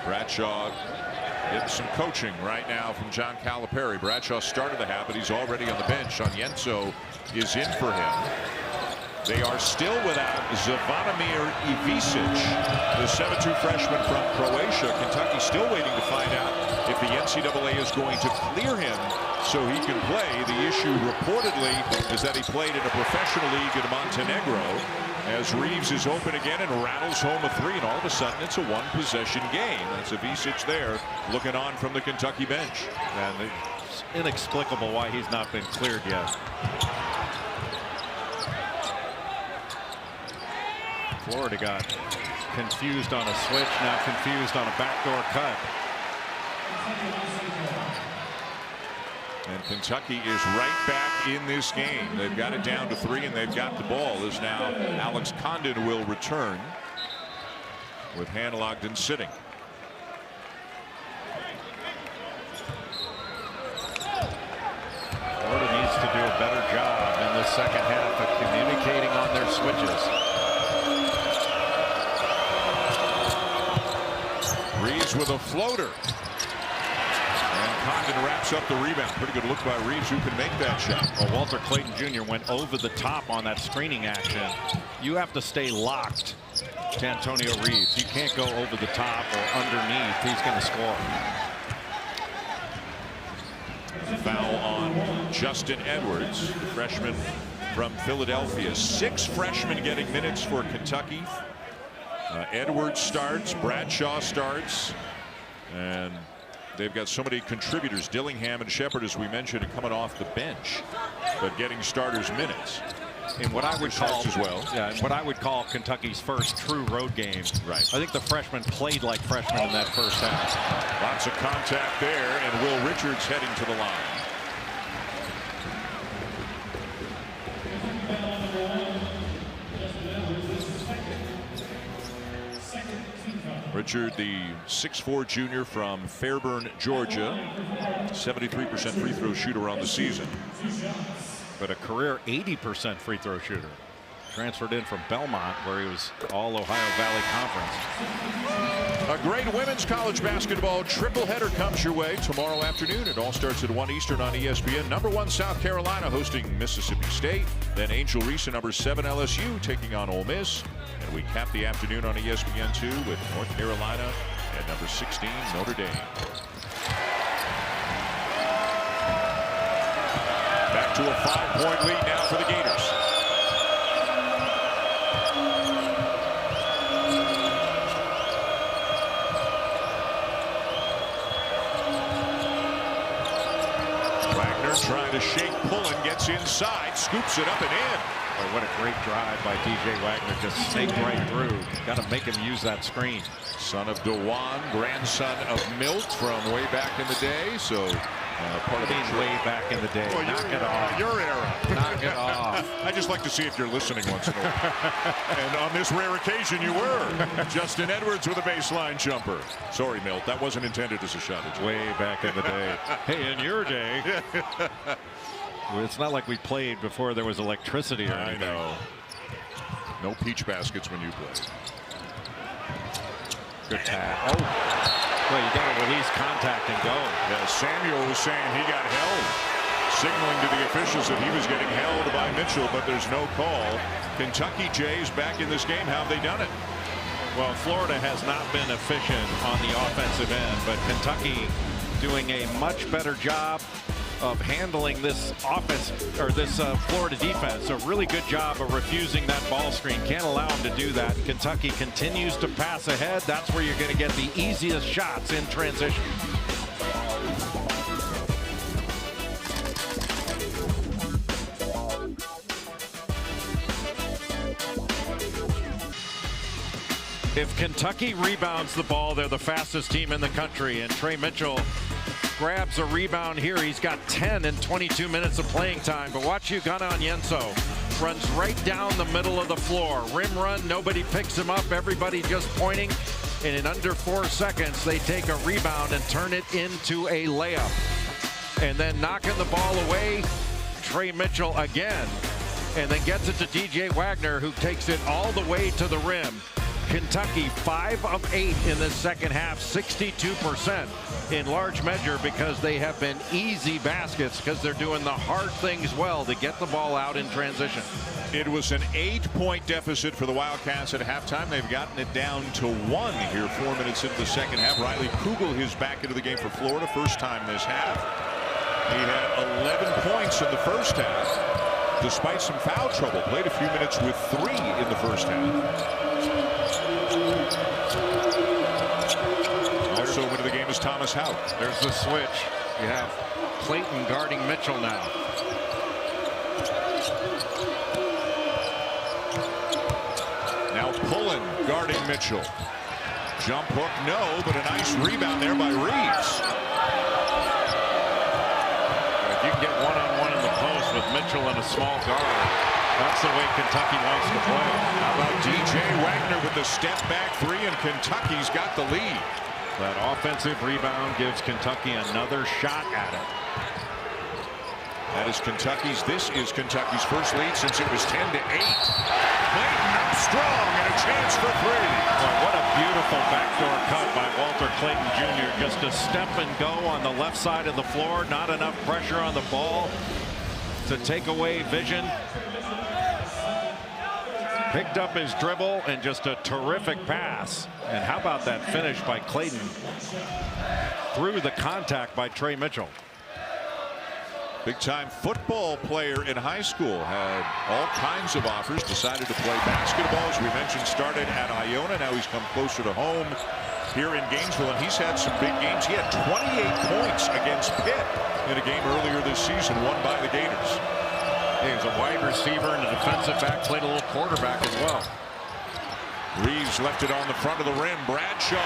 Bradshaw getting some coaching right now from John Calipari. Bradshaw started the half, but he's already on the bench. Onyenso is in for him. They are still without Zvonimir Ivisic, the 7'2" freshman from Croatia. Kentucky still waiting to find out if the NCAA is going to clear him so he can play. The issue reportedly is that he played in a professional league in Montenegro, as Reeves is open again and rattles home a three, and all of a sudden it's a one-possession game. That's Ivisic there looking on from the Kentucky bench. And it's inexplicable why he's not been cleared yet. Florida got confused on a switch, now confused on a backdoor cut. And Kentucky is right back in this game. They've got it down to 3, and they've got the ball as now Alex Condon will return with Hannah Ogden sitting. Florida needs to do a better job in the second half of communicating on their switches. Reeves with a floater. And Condon wraps up the rebound. Pretty good look by Reeves, who can make that shot. Well, Walter Clayton Jr. went over the top on that screening action. You have to stay locked to Antonio Reeves. You can't go over the top or underneath. He's going to score. Foul on Justin Edwards, the freshman from Philadelphia. 6 freshmen getting minutes for Kentucky. Edwards starts, Bradshaw starts, and they've got so many contributors. Dillingham and Sheppard, as we mentioned, are coming off the bench, but getting starters minutes. In what I would call as well. Yeah, in what I would call Kentucky's first true road game. Right. I think the freshmen played like freshmen in that first half. Lots of contact there, and Will Richards heading to the line. Richard, the 6'4" junior from Fairburn, Georgia, 73% free throw shooter on the season. But a career 80% free throw shooter. Transferred in from Belmont, where he was all Ohio Valley Conference. A great women's college basketball triple header comes your way tomorrow afternoon. It all starts at 1 Eastern on ESPN. Number 1 South Carolina hosting Mississippi State. Then Angel Reese, number 7 LSU taking on Ole Miss. And we cap the afternoon on ESPN2 with North Carolina and number 16 Notre Dame. Back to a 5-point lead now for the Gators. Wagner trying to shake, pulling, gets inside, scoops it up and in. Oh, what a great drive by DJ Wagner, just snaked right through. Got to make him use that screen. Son of Dewan, grandson of Milt from way back in the day. So part of way back in the day. Well, Knock it off. Your era. Knock it off. I just like to see if you're listening once in a while. And on this rare occasion, you were. Justin Edwards with a baseline jumper. Sorry, Milt. That wasn't intended as a shot. Way back in the day. Hey, in your day. Well, it's not like we played before there was electricity or anything. I know. No peach baskets when you play. Good tap. Oh. Well, you got to release contact and go. Yeah, Samuel was saying he got held, signaling to the officials that he was getting held by Mitchell, but there's no call. Kentucky Jays back in this game. How have they done it? Well, Florida has not been efficient on the offensive end, but Kentucky doing a much better job of handling this offense, or this Florida defense. A really good job of refusing that ball screen. Can't allow them to do that. Kentucky continues to pass ahead. That's where you're going to get the easiest shots in transition. If Kentucky rebounds the ball, they're the fastest team in the country, and Trey Mitchell grabs a rebound here. He's got 10 in 22 minutes of playing time, but watch Onyenso runs right down the middle of the floor. Rim run, nobody picks him up, everybody just pointing, and in under 4 seconds they take a rebound and turn it into a layup. And then knocking the ball away, Trey Mitchell again, and then gets it to DJ Wagner, who takes it all the way to the rim. Kentucky 5 of 8 in the second half, 62%, in large measure because they have been easy baskets, because they're doing the hard things well to get the ball out in transition. It was an 8-point deficit for the Wildcats at halftime. They've gotten it down to 1 here 4 minutes into the second half. Riley Kugel is back into the game for Florida, first time this half. He had 11 points in the first half, despite some foul trouble. Played a few minutes with 3 in the first half. Also into the game is Thomas Houck. There's the switch. You have Clayton guarding Mitchell now. Now Pullen guarding Mitchell. Jump hook, no, but a nice rebound there by Reeves. If you can get one-on-one in the post with Mitchell and a small guard, that's the way Kentucky wants to play. How about DJ Wagner with the step back 3, and Kentucky's got the lead. That offensive rebound gives Kentucky another shot at it. This is Kentucky's first lead since it was 10-8. Clayton up strong and a chance for 3. Well, what a beautiful backdoor cut by Walter Clayton Jr. Just a step and go on the left side of the floor. Not enough pressure on the ball to take away vision. Picked up his dribble and just a terrific pass. And how about that finish by Clayton through the contact by Trey Mitchell. Big-time football player in high school, had all kinds of offers, decided to play basketball. As we mentioned, started at Iona. Now he's come closer to home here in Gainesville, and he's had some big games. He had 28 points against Pitt in a game earlier this season, won by the Gators. He was a wide receiver and a defensive back, played a little quarterback as well. Reeves left it on the front of the rim. Bradshaw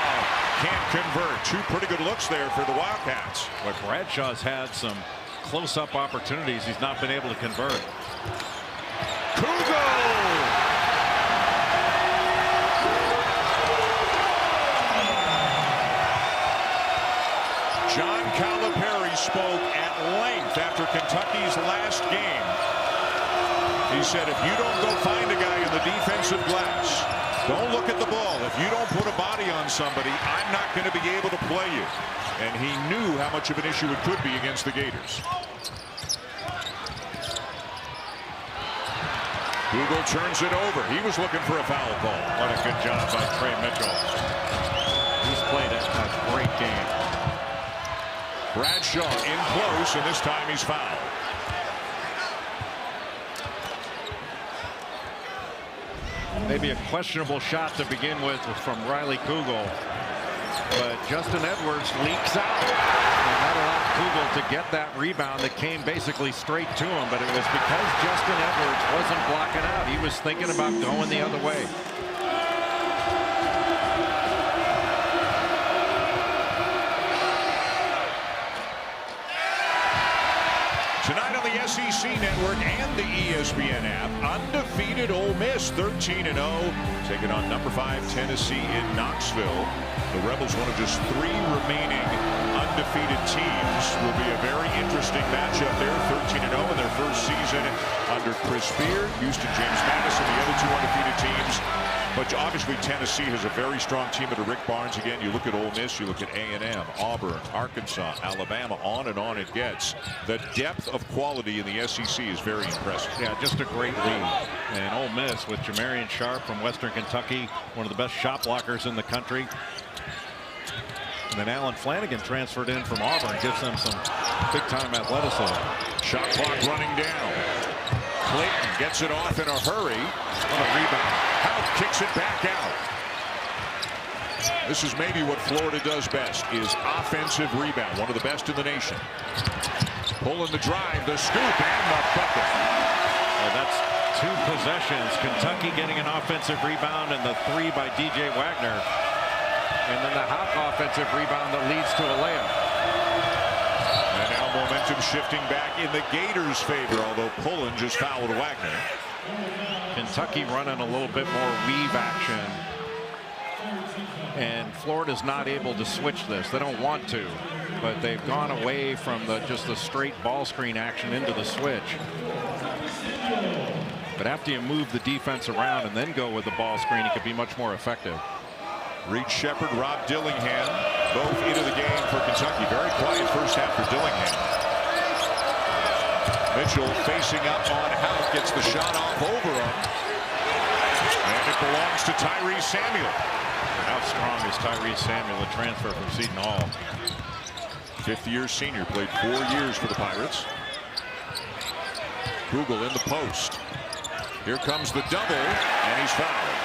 can't convert. 2 pretty good looks there for the Wildcats. But Bradshaw's had some close-up opportunities he's not been able to convert. Kugel! John Calipari spoke at length after Kentucky's last game. He said, if you don't go find a guy in the defensive glass, don't look at the ball. If you don't put a body on somebody, I'm not going to be able to play you. And he knew how much of an issue it could be against the Gators. Kugel turns it over. He was looking for a foul call. What a good job by Trey Mitchell. He's played a great game. Bradshaw in close, and this time he's fouled. Maybe a questionable shot to begin with from Riley Kugel, but Justin Edwards leaks out, and that allowed Kugel to get that rebound that came basically straight to him, but it was because Justin Edwards wasn't blocking out. He was thinking about going the other way. Tonight on the SEC Network and the ESPN app, undefeated Ole Miss 13-0, taking on number 5 Tennessee in Knoxville. The Rebels, one of just 3 remaining undefeated teams, will be a very interesting matchup there. 13-0 in their first season under Chris Beard, Houston, James Madison, the other 2 undefeated teams. But obviously Tennessee has a very strong team under Rick Barnes. Again, you look at Ole Miss, you look at A&M, Auburn, Arkansas, Alabama, on and on it gets. The depth of quality in the SEC is very impressive. Yeah, just a great lead. And Ole Miss with Jamarian Sharp from Western Kentucky, one of the best shot blockers in the country. And then Alan Flanagan transferred in from Auburn, gives them some big-time athleticism. Shot clock running down. Clayton gets it off in a hurry. What a rebound. Houck kicks it back out. This is maybe what Florida does best, is offensive rebound. One of the best in the nation. Pulling the drive, the scoop, and the bucket. Well, that's 2 possessions. Kentucky getting an offensive rebound and the 3 by DJ Wagner. And then the Hop offensive rebound that leads to a layup. And now momentum shifting back in the Gators' favor, although Pullen just fouled Wagner. Kentucky running a little bit more weave action. And Florida's not able to switch this. They don't want to, but they've gone away from just the straight ball screen action into the switch. But after you move the defense around and then go with the ball screen, it could be much more effective. Reeves, Sheppard, Rob Dillingham, both into the game for Kentucky. Very quiet first half for Dillingham. Mitchell facing up on Houck, gets the shot off over him. And it belongs to Tyrese Samuel. How strong is Tyrese Samuel, a transfer from Seton Hall? 5th-year senior, played 4 years for the Pirates. Kugel in the post. Here comes the double, and he's fouled.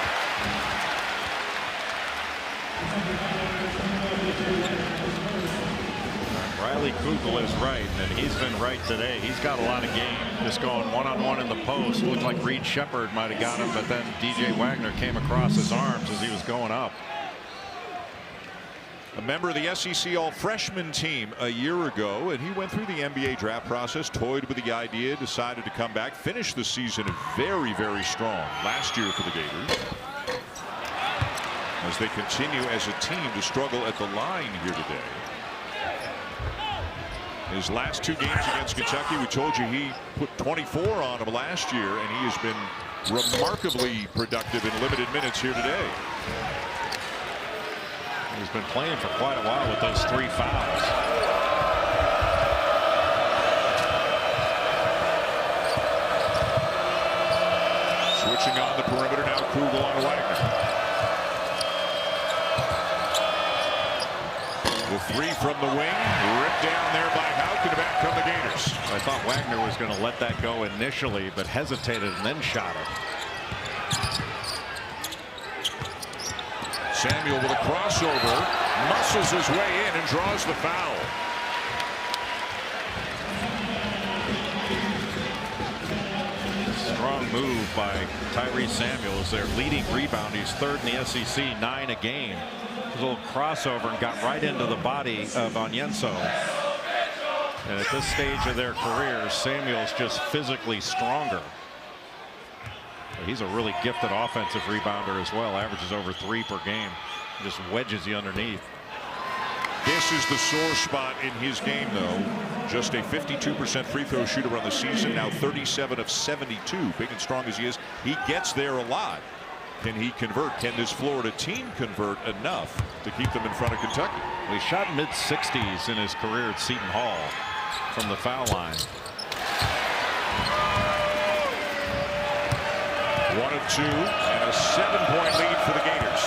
Riley Kugel is right, and he's been right today. He's got a lot of game just going one-on-one in the post. Looked like Reed Sheppard might have got him, but then DJ Wagner came across his arms as he was going up. A member of the SEC all-freshman team a year ago, and he went through the NBA draft process, toyed with the idea, decided to come back, finished the season very, very strong last year for the Gators, as they continue as a team to struggle at the line here today. His last 2 games against Kentucky, we told you he put 24 on them last year, and he has been remarkably productive in limited minutes here today. He's been playing for quite a while with those 3 fouls. Switching on the perimeter now, Kugel on Wagner. The 3 from the wing, ripped down there by Houck, and back come the Gators. I thought Wagner was going to let that go initially, but hesitated and then shot it. Samuel with a crossover, muscles his way in and draws the foul. Strong move by Tyrese Samuel as their leading rebound. He's 3rd in the SEC, 9 a game. A little crossover and got right into the body of Onyenso. And at this stage of their careers, Samuel's just physically stronger. He's a really gifted offensive rebounder as well. Averages over 3 per game. Just wedges you underneath. This is the sore spot in his game, though. Just a 52% free throw shooter on the season. Now 37 of 72. Big and strong as he is, he gets there a lot. Can he convert? Can this Florida team convert enough to keep them in front of Kentucky? He shot mid-60s in his career at Seton Hall from the foul line. 1 of 2 and a 7-point lead for the Gators.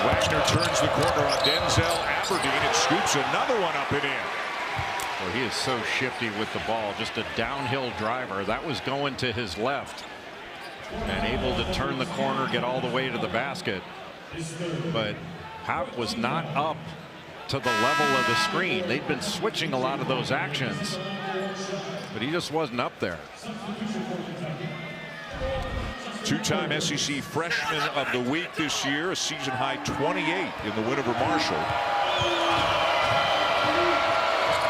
Wagner turns the corner on Denzel Aberdeen and scoops another one up and in. Well, he is so shifty with the ball. Just a downhill driver that was going to his left and able to turn the corner, get all the way to the basket. But Houck was not up to the level of the screen. They'd been switching a lot of those actions, but he just wasn't up there. 2-time SEC Freshman of the Week this year, a season high 28 in the win over Marshall.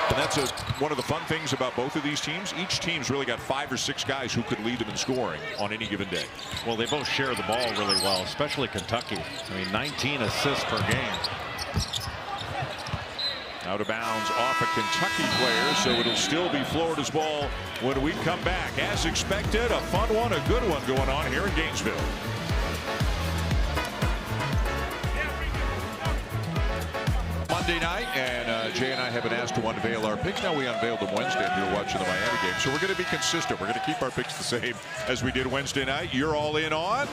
And that's one of the fun things about both of these teams. Each team's really got 5 or 6 guys who could lead them in scoring on any given day. Well, they both share the ball really well, especially Kentucky. I mean, 19 assists per game. Out of bounds off a Kentucky player, so it'll still be Florida's ball when we come back. As expected, a fun one, a good one going on here in Gainesville. Monday night, and Jay and I have been asked to unveil our picks. Now we unveiled them Wednesday if you're watching the Miami game, so we're going to be consistent. We're going to keep our picks the same as we did Wednesday night. You're all in on?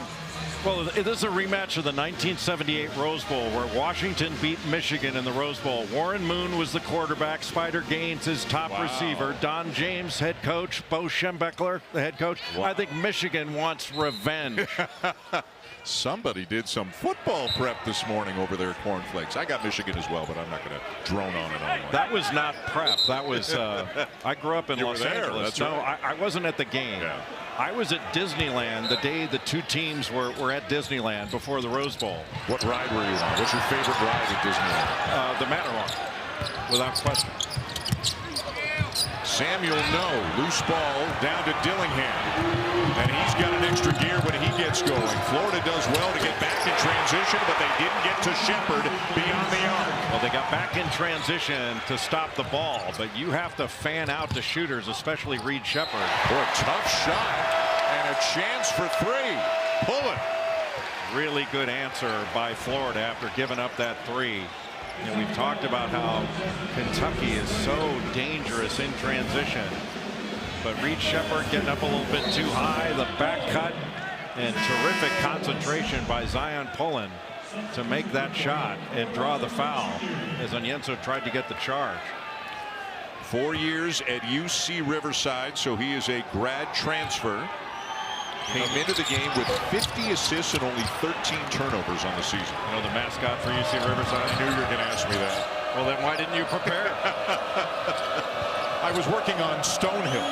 Well, this is a rematch of the 1978 Rose Bowl where Washington beat Michigan in the Rose Bowl. Warren Moon was the quarterback. Spider Gaines his top receiver. Don James head coach. Bo Schembechler the head coach. I think Michigan wants revenge. Somebody did some football prep this morning over there at Cornflakes. I got Michigan as well, but I'm I'm not going to drone on it all. That was not prep. That was I grew up in Los Angeles. That's no, right. I wasn't at the game. Yeah. I was at Disneyland the day the two teams were at Disneyland before the Rose Bowl. What ride were you on? What's your favorite ride at Disneyland? The Matterhorn, without question. Samuel, no. Loose ball down to Dillingham. And he's got an extra gear when he gets going. Florida does well to get back in transition, but they didn't get to Sheppard beyond the arc. Well, they got back in transition to stop the ball, but you have to fan out the shooters, especially Reed Sheppard. Boy, tough shot. And a chance for three. Pull it. Really good answer by Florida after giving up that three. You know, we've talked about how Kentucky is so dangerous in transition, but Reed Sheppard getting up a little bit too high, the back cut, and terrific concentration by Zion Pullen to make that shot and draw the foul as Onyenso tried to get the charge. 4 years at UC Riverside, so he is a grad transfer. Came into the game with 50 assists and only 13 turnovers on the season. You know the mascot for UC Riverside? I knew you were going to ask me that. Well, then why didn't you prepare? I was working on Stonehill,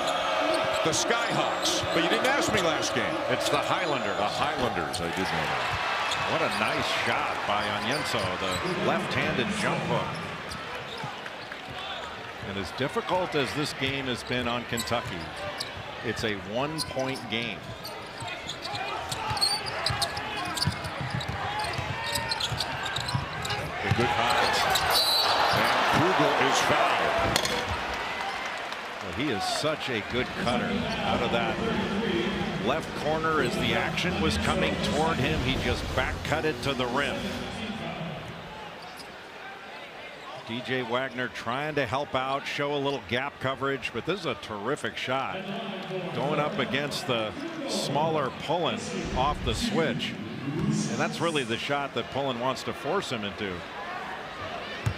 the Skyhawks, but you didn't ask me last game. It's the Highlanders. The Highlanders, I did know that. What a nice shot by Onyenso, the left-handed jump hook. And as difficult as this game has been on Kentucky, it's a one-point game. Good highs. And Kugel is fouled. Well, he is such a good cutter out of that left corner. As the action was coming toward him, he just back cut it to the rim. DJ Wagner trying to help out, show a little gap coverage, but this is a terrific shot. Going up against the smaller Pullen off the switch. And that's really the shot that Pullen wants to force him into.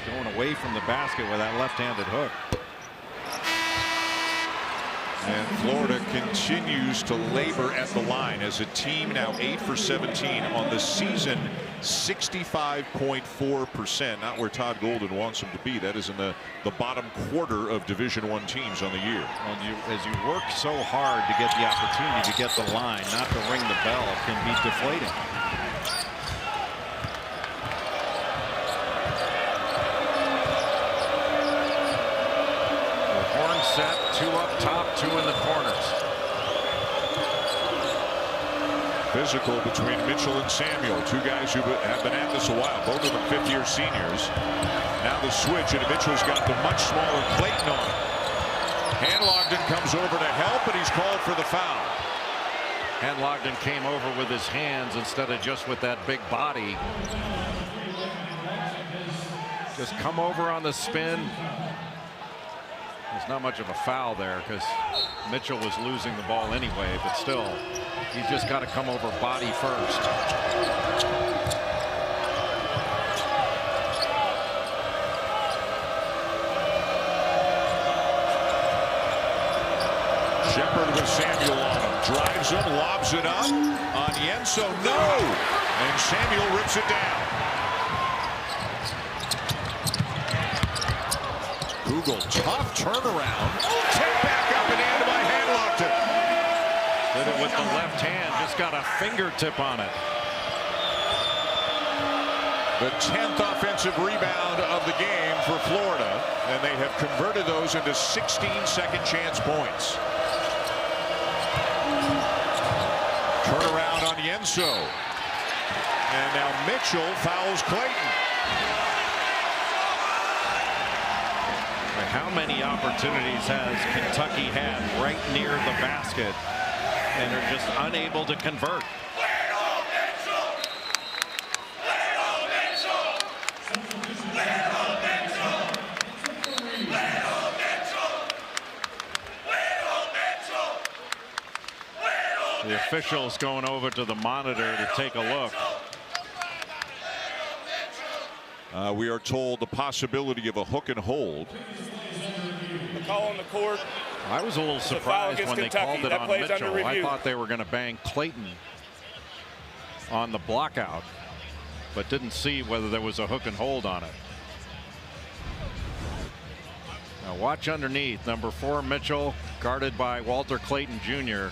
Going away from the basket with that left-handed hook. And Florida continues to labor at the line as a team now 8 for 17 on the season, 65.4%. Not where Todd Golden wants them to be. That is in the bottom quarter of Division I teams on the year. Well, as you work so hard to get the opportunity to get the line, not to ring the bell, can be deflating. Set, two up top, two in the corners. Physical between Mitchell and Samuel, two guys who have been at this a while, both of them fifth-year seniors. Now the switch, and Mitchell's got the much smaller Clayton on it. Hanlogden comes over to help, and he's called for the foul. Hanlogden came over with his hands instead of just with that big body. Just come over on the spin. There's not much of a foul there because Mitchell was losing the ball anyway, but still, he's just got to come over body first. Sheppard with Samuel on him, drives him, lobs it up. Onyenso, no! And Samuel rips it down. Kugel, tough turnaround. Tip back up and in by Hanlogden. Did it with the left hand, just got a fingertip on it. The 10th offensive rebound of the game for Florida, and they have converted those into 16 second chance points. Turnaround on Onyenso. And now Mitchell fouls Clayton. How many opportunities has Kentucky had right near the basket and are just unable to convert? The officials going over to the monitor to take a look. We are told the possibility of a hook and hold. The call on the court. I was a little surprised when they called it on Mitchell. I thought they were going to bang Clayton on the block out, but didn't see whether there was a hook and hold on it. Now watch underneath. Number 4 Mitchell, guarded by Walter Clayton Jr.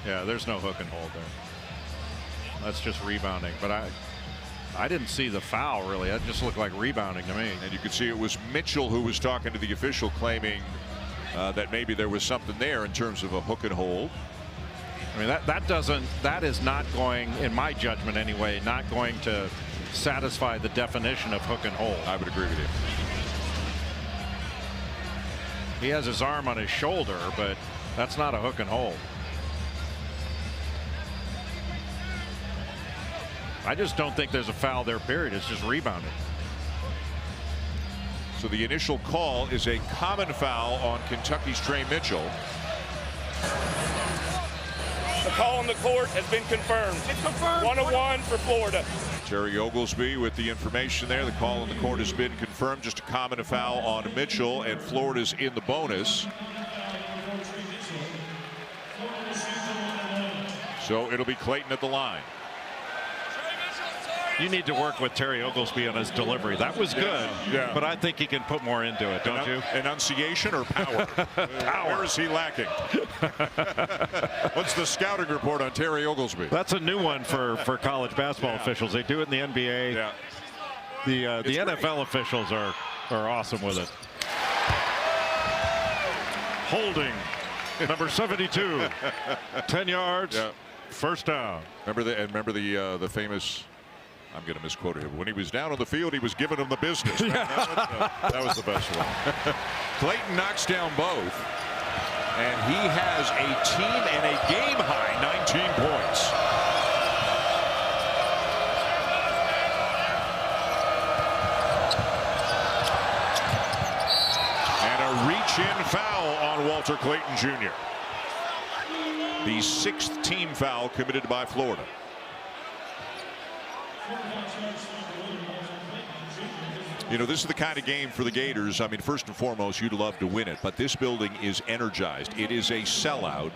Yeah, there's no hook and hold there. That's just rebounding. But I didn't see the foul, really. That just looked like rebounding to me. And you could see it was Mitchell who was talking to the official, claiming that maybe there was something there in terms of a hook and hold. I mean, that is not going, in my judgment anyway, not going to satisfy the definition of hook and hold. I would agree with you. He has his arm on his shoulder, but that's not a hook and hold. I just don't think there's a foul there, period. It's just rebounding. So the initial call is a common foul on Kentucky's Trey Mitchell. The call on the court has been confirmed. It's confirmed. 1-1 for Florida. Terry Oglesby with the information there. The call on the court has been confirmed. Just a common foul on Mitchell, and Florida's in the bonus. So it'll be Clayton at the line. You need to work with Terry Oglesby on his delivery. That was good, yeah. But I think he can put more into it, don't you? Enunciation or power? Where is he lacking? What's the scouting report on Terry Oglesby? That's a new one for college basketball officials. They do it in the NBA. Yeah. The NFL officials are awesome with it. Holding, number 72, 10 yards, Yeah. first down. Remember the famous. I'm going to misquote him. When he was down on the field, he was giving them the business. That was the best one. Clayton knocks down both, and he has a team and a game high 19 points. And a reach-in foul on Walter Clayton Jr. The 6th team foul committed by Florida. You know, this is the kind of game for the Gators. I mean, first and foremost, you'd love to win it, but this building is energized. It is a sellout.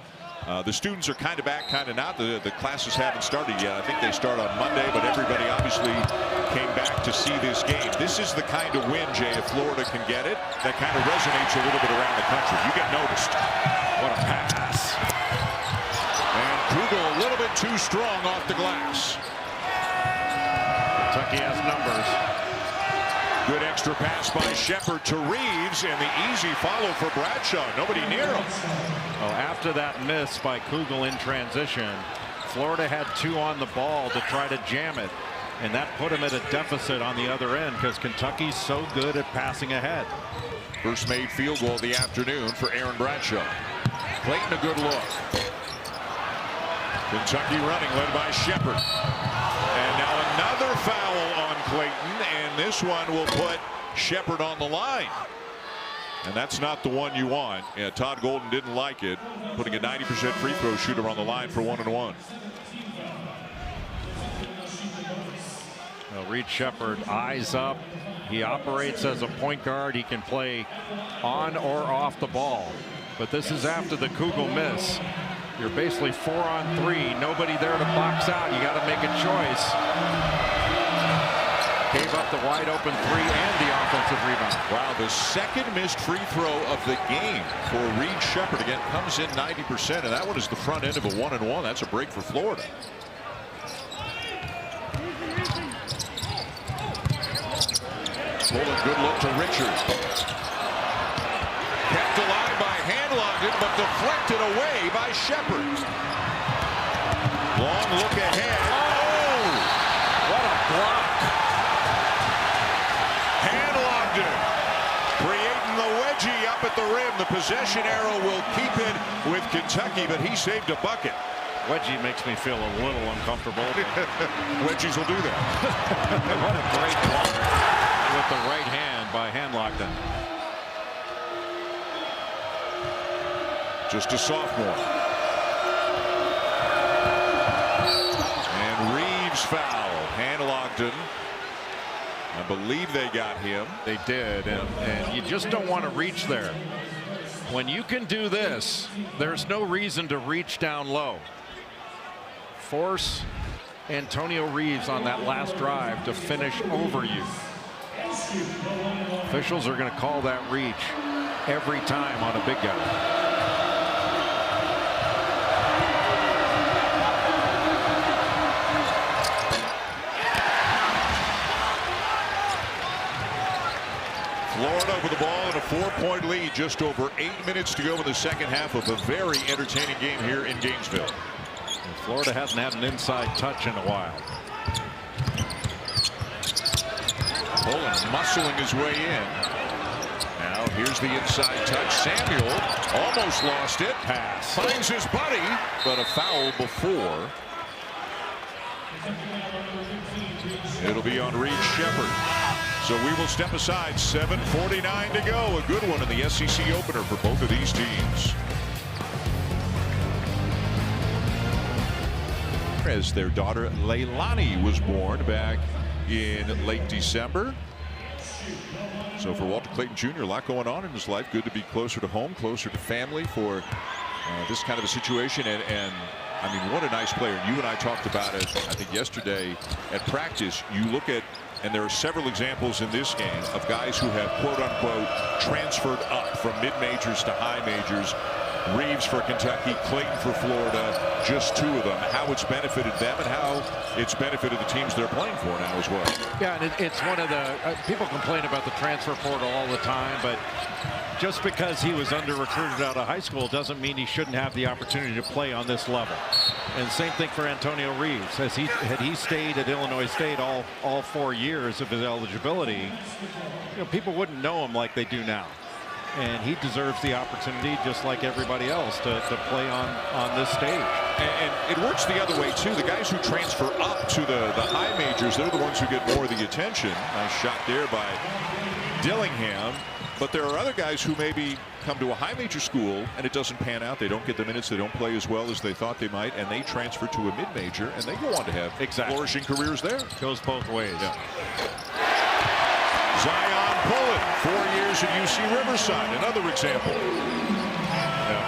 The students are kind of back, kind of not. The classes haven't started yet. I think they start on Monday, but everybody obviously came back to see this game. This is the kind of win, Jay, if Florida can get it, that kind of resonates a little bit around the country. You get noticed. What a pass. And Kugel a little bit too strong off the glass. Kentucky has numbers. Good extra pass by Sheppard to Reeves, and the easy follow for Bradshaw. Nobody near him. Well, after that miss by Kugel in transition, Florida had 2 on the ball to try to jam it, and that put him at a deficit on the other end because Kentucky's so good at passing ahead. First made field goal of the afternoon for Aaron Bradshaw. Clayton a good look. Kentucky running, led by Sheppard. And now another foul on Clayton, and this one will put Sheppard on the line. And that's not the one you want. Yeah, Todd Golden didn't like it, putting a 90% free throw shooter on the line for 1-and-1. Well, Reed Sheppard, eyes up. He operates as a point guard. He can play on or off the ball. But this is after the Kugel miss. You're basically 4-on-3. Nobody there to box out. You got to make a choice. Gave up the wide open 3 and the offensive rebound. Wow, the second missed free throw of the game for Reed Sheppard. Again, comes in 90%, and that one is the front end of a 1-and-1. That's a break for Florida. Pulling, good look to Richards. Kept alive by Handlocked, but deflected away by Sheppard. Long look ahead. Oh! What a block. Handlocked, creating the wedgie up at the rim. The possession arrow will keep it with Kentucky, but he saved a bucket. Wedgie makes me feel a little uncomfortable. Wedgies will do that. What a great block with the right hand by Handlocked. Just a sophomore. And Reeves foul. Handlocked. I believe they got him. They did, and you just don't want to reach there. When you can do this, there's no reason to reach down low. Force Antonio Reeves on that last drive to finish over you. Officials are going to call that reach every time on a big guy. Florida with the ball in a 4-point lead, just over 8 minutes to go in the second half of a very entertaining game here in Gainesville. And Florida hasn't had an inside touch in a while. Pullen muscling his way in. Now here's the inside touch. Samuel almost lost it. Pass. Finds his buddy, but a foul before. It'll be on Reeves Sheppard. So we will step aside. 7:49 to go. A good one in the SEC opener for both of these teams. As their daughter Leilani was born back in late December. So for Walter Clayton Jr., a lot going on in his life. Good to be closer to home, closer to family for this kind of a situation. And I mean, what a nice player. You and I talked about it, I think, yesterday at practice. You look at, and there are several examples in this game of guys who have, quote unquote, transferred up from mid-majors to high majors. Reeves for Kentucky, Clayton for Florida, just two of them. How it's benefited them and how it's benefited the teams they're playing for now as well. Yeah, and it's one of the people complain about the transfer portal all the time, but just because he was under recruited out of high school doesn't mean he shouldn't have the opportunity to play on this level. And same thing for Antonio Reeves. Had he stayed at Illinois State all 4 years of his eligibility, people wouldn't know him like they do now. And he deserves the opportunity, just like everybody else, to play on this stage. And it works the other way, too. The guys who transfer up to the high majors, they're the ones who get more of the attention. Nice shot there by Dillingham. But there are other guys who maybe come to a high major school and it doesn't pan out. They don't get the minutes. They don't play as well as they thought they might. And they transfer to a mid-major and they go on to have flourishing careers there. Goes both ways. Yeah. Zion Pullen, 4 years at UC Riverside, another example.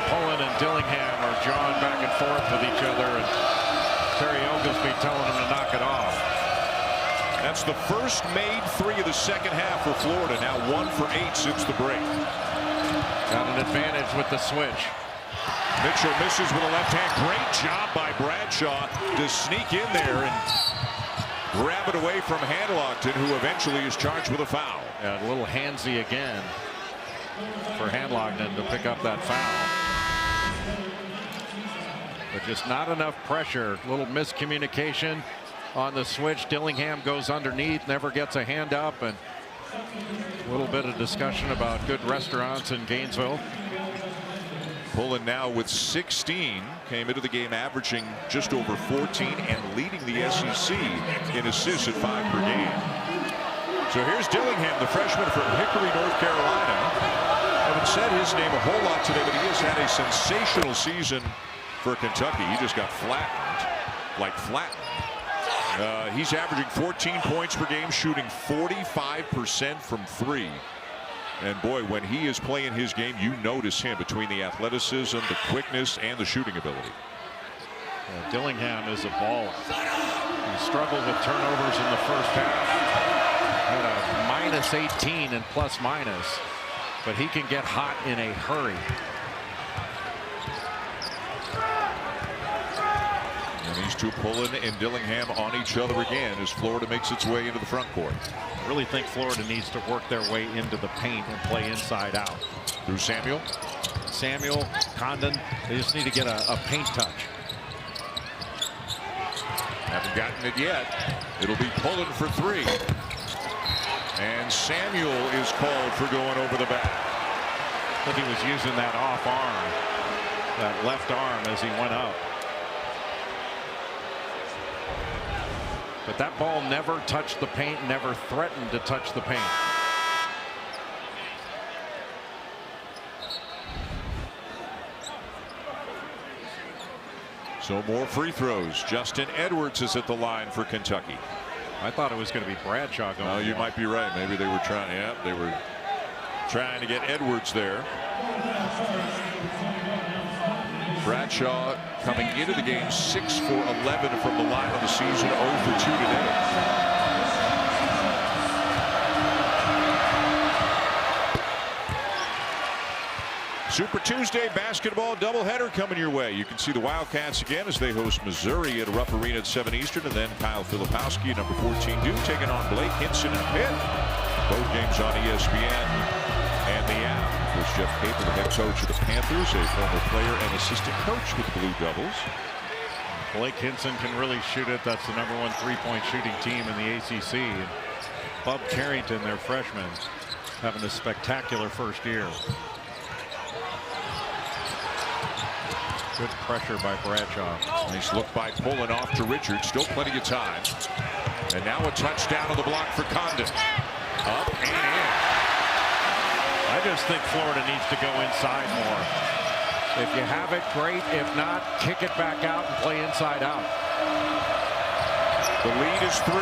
Pullen and Dillingham are jawing back and forth with each other, and Terry Oglesby telling him to knock it off. That's the first made three of the second half for Florida. Now 1 for 8 since the break. Got an advantage with the switch. Mitchell misses with a left hand. Great job by Bradshaw to sneak in there and grab it away from Handlockton, who eventually is charged with a foul. And a little handsy again for Handlockton to pick up that foul. But just not enough pressure. A little miscommunication on the switch. Dillingham goes underneath, never gets a hand up, and a little bit of discussion about good restaurants in Gainesville. Pullen now with 16, came into the game averaging just over 14 and leading the SEC in assists at 5 per game. So here's Dillingham, the freshman from Hickory, North Carolina. Haven't said his name a whole lot today, but he has had a sensational season for Kentucky. He just got flattened, like flattened. He's averaging 14 points per game, shooting 45% from 3. And boy, when he is playing his game, you notice him between the athleticism, the quickness, and the shooting ability. Dillingham is a baller. He struggled with turnovers in the first half. Had a -18 and plus-minus, but he can get hot in a hurry. And these two, Pullen and Dillingham, on each other again as Florida makes its way into the front court. I really think Florida needs to work their way into the paint and play inside out. Through Samuel, Condon, they just need to get a paint touch. haven't gotten it yet. It'll be Pullen for 3. And Samuel is called for going over the back. I think he was using that off arm, that left arm, as he went up. But that ball never touched the paint, never threatened to touch the paint. So more free throws. Justin Edwards is at the line for Kentucky. I thought it was going to be Bradshaw going. Oh, you might be right. Maybe they were trying. Yeah, they were trying to get Edwards there. Bradshaw coming into the game 6 for 11 from the line of the season, 0 for 2 today. Super Tuesday basketball doubleheader coming your way. You can see the Wildcats again as they host Missouri at Rupp Arena at 7 Eastern, and then Kyle Filipowski, number 14 Duke, taking on Blake Hinson and Pitt. Both games on ESPN and the app. There's Jeff Capel, the head coach of the Panthers, a former player and assistant coach with the Blue Devils. Blake Hinson can really shoot it. That's the #1 3-point shooting team in the ACC. And Bub Carrington, their freshman, having a spectacular first year. Good pressure by Bradshaw. Nice look by Pullen off to Richards. Still plenty of time. And now a touchdown on the block for Condon. Up and in. I just think Florida needs to go inside more. If you have it, great. If not, kick it back out and play inside out. The lead is 3.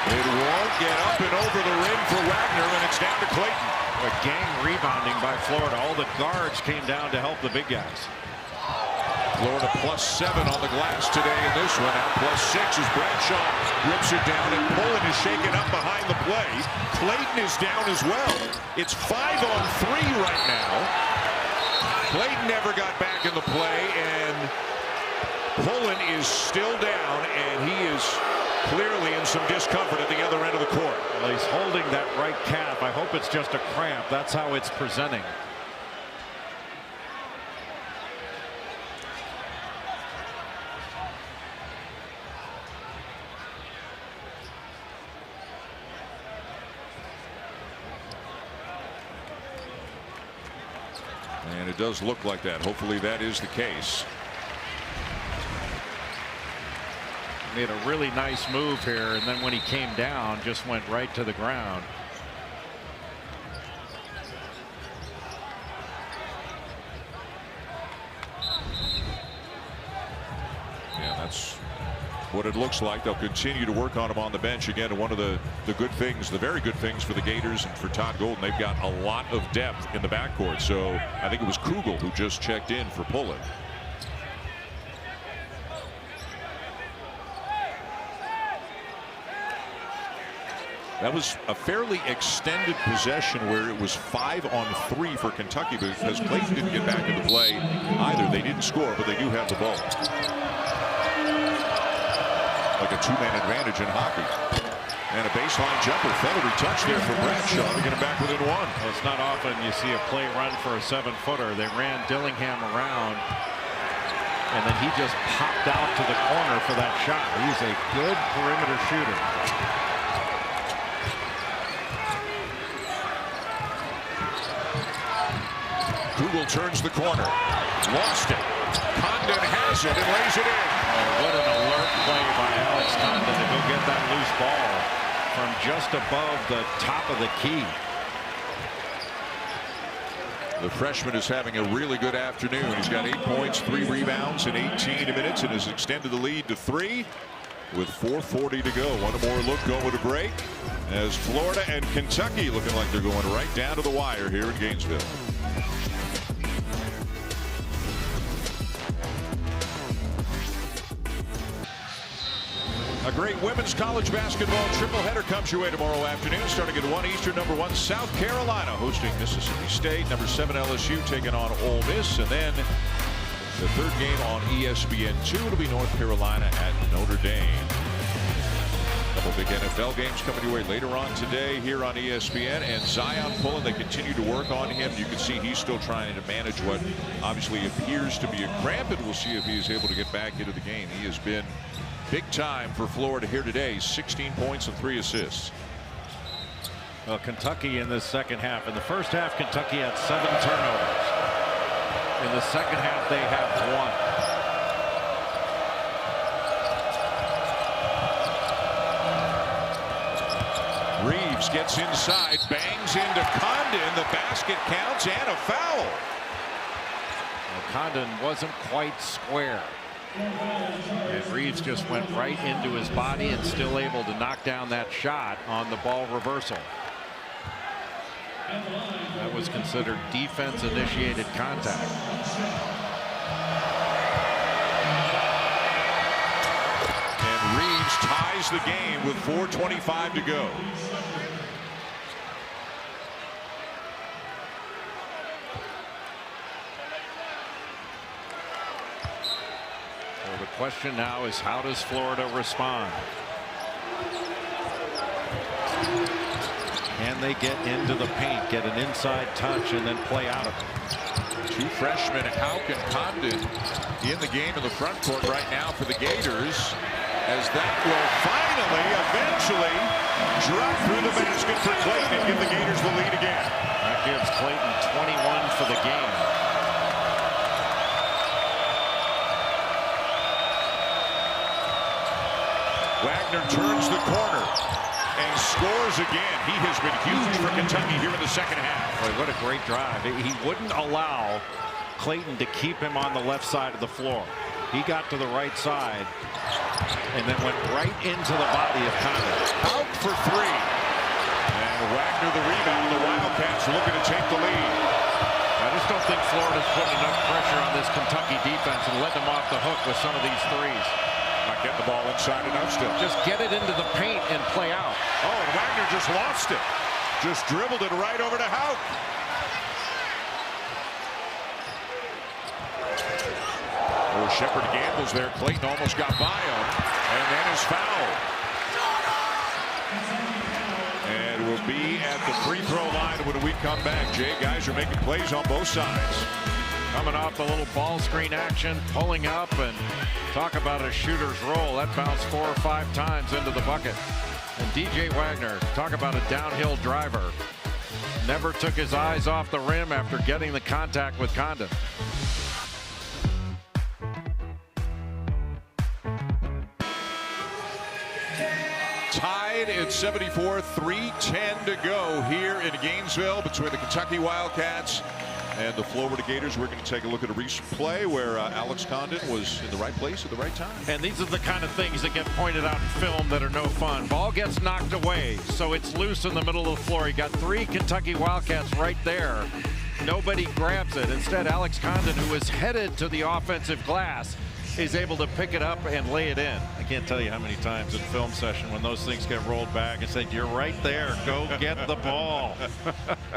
It won't get up and over the rim for Wagner, and it's down to Clayton. A gang rebounding by Florida. All the guards came down to help the big guys. Florida +7 on the glass today in this one. Out +6 as Bradshaw rips it down, and Pullen is shaken up behind the play. Clayton is down as well. It's 5-on-3 right now. Clayton never got back in the play, and Pullen is still down, and he is clearly in some discomfort at the other end of the court. Well, he's holding that right calf. I hope it's just a cramp. That's how it's presenting. And it does look like that. Hopefully that is the case. Made a really nice move here, and then when he came down, just went right to the ground. Yeah, that's what it looks like. They'll continue to work on him on the bench again. And one of the good things, the very good things for the Gators and for Todd Golden, they've got a lot of depth in the backcourt. So I think it was Kugel who just checked in for Pullen. That was a fairly extended possession where it was 5-on-3 for Kentucky because Clayton didn't get back into play either. They didn't score, but they do have the ball. Like a 2-man advantage in hockey. And a baseline jumper. Featherly touch there for Bradshaw to get him back within 1. Well, it's not often you see a play run for a 7-footer. They ran Dillingham around, and then he just popped out to the corner for that shot. He's a good perimeter shooter. Kugel turns the corner. Lost it. Condon has it and lays it in. Oh, what an alert play by Alex Condon to go get that loose ball from just above the top of the key. The freshman is having a really good afternoon. He's got 8 points, 3 rebounds in 18 minutes, and has extended the lead to 3 with 4:40 to go. One more look going to break as Florida and Kentucky looking like they're going right down to the wire here in Gainesville. A great women's college basketball triple header comes your way tomorrow afternoon, starting at 1 Eastern. #1 South Carolina hosting Mississippi State. #7 LSU taking on Ole Miss, and then the third game on ESPN2. It'll be North Carolina at Notre Dame. A couple big NFL games coming your way later on today here on ESPN. And Zion Pullen, they continue to work on him. You can see he's still trying to manage what obviously appears to be a cramp, and we'll see if he is able to get back into the game. He has been big time for Florida here today. 16 points and 3 assists. Well, Kentucky in this second half. In the first half, Kentucky had 7 turnovers. In the second half, they have 1. Reeves gets inside, bangs into Condon. The basket counts and a foul. Well, Condon wasn't quite square. And Reeves just went right into his body and still able to knock down that shot on the ball reversal. That was considered defense-initiated contact. And Reeves ties the game with 4:25 to go. So the question now is, how does Florida respond? Can they get into the paint, get an inside touch, and then play out of it? Two freshmen, Houck and Condon, in the game in the front court right now for the Gators, as that will finally, eventually, drop through the basket for Clayton and give the Gators the lead again. That gives Clayton 21 for the game. Wagner turns the corner and scores again. He has been huge for Kentucky here in the second half. Boy, what a great drive. He wouldn't allow Clayton to keep him on the left side of the floor. He got to the right side and then went right into the body of Condon. Out for three. And Wagner the rebound. The Wildcats looking to take the lead. I just don't think Florida's putting enough pressure on this Kentucky defense and let them off the hook with some of these threes. Not getting the ball inside enough still. Just get it into the paint and play out. Oh, and Wagner just lost it. Just dribbled it right over to Houck. Oh, Sheppard gambles there. Clayton almost got by him. And then is fouled. And we'll be at the free throw line when we come back. Jay, guys are making plays on both sides. Coming off the little ball screen action, pulling up, and talk about a shooter's roll. That bounced 4 or 5 times into the bucket. And DJ Wagner, talk about a downhill driver. Never took his eyes off the rim after getting the contact with Condon. Tied at 74, 3:10 to go here in Gainesville between the Kentucky Wildcats and the Florida Gators. We're going to take a look at a recent play where Alex Condon was in the right place at the right time. And these are the kind of things that get pointed out in film that are no fun. Ball gets knocked away, so it's loose in the middle of the floor. You got 3 Kentucky Wildcats right there. Nobody grabs it. Instead, Alex Condon, who was headed to the offensive glass, is able to pick it up and lay it in. I can't tell you how many times in film session when those things get rolled back and said, you're right there, go get the ball.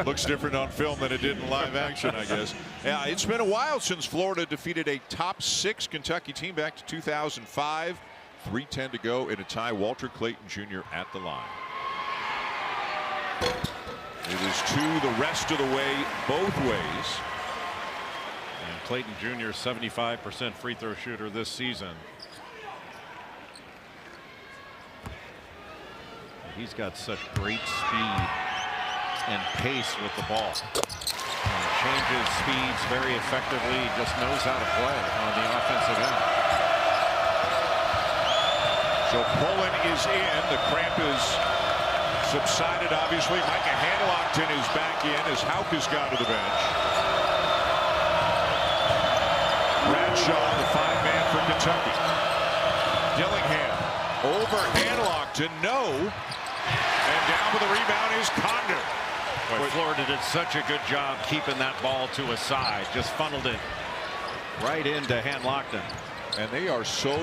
Looks different on film than it did in live action, I guess. Yeah, it's been a while since Florida defeated a top 6 Kentucky team back to 2005. 3:10 to go in a tie. Walter Clayton Jr. at the line. It is 2 the rest of the way, both ways. And Clayton Jr. 75% free throw shooter this season. He's got such great speed and pace with the ball. And changes speeds very effectively. He just knows how to play on the offensive end. So Pullen is in. The cramp is subsided, obviously. Micah Hanlockton is back in as Houck has gone to the bench. Bradshaw, the 5-man for Kentucky. Dillingham over Hanlockton, no. And down with the rebound is Condon. Boy, Florida did such a good job keeping that ball to a side. Just funneled it right into Hanlockton. And they are so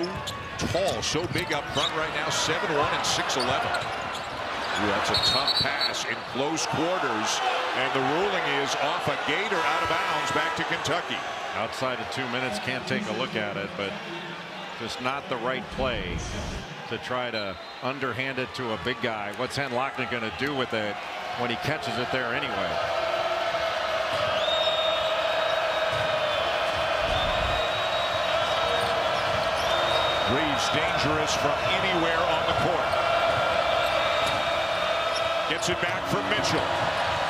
tall, so big up front right now, 7'1" and 6'11". Ooh, that's a tough pass in close quarters. And the ruling is off a Gator out of bounds back to Kentucky. Outside of 2 minutes, can't take a look at it, but just not the right play to try to underhand it to a big guy. What's Hanlockton going to do with it when he catches it there anyway? Reeves dangerous from anywhere on the court. Gets it back from Mitchell.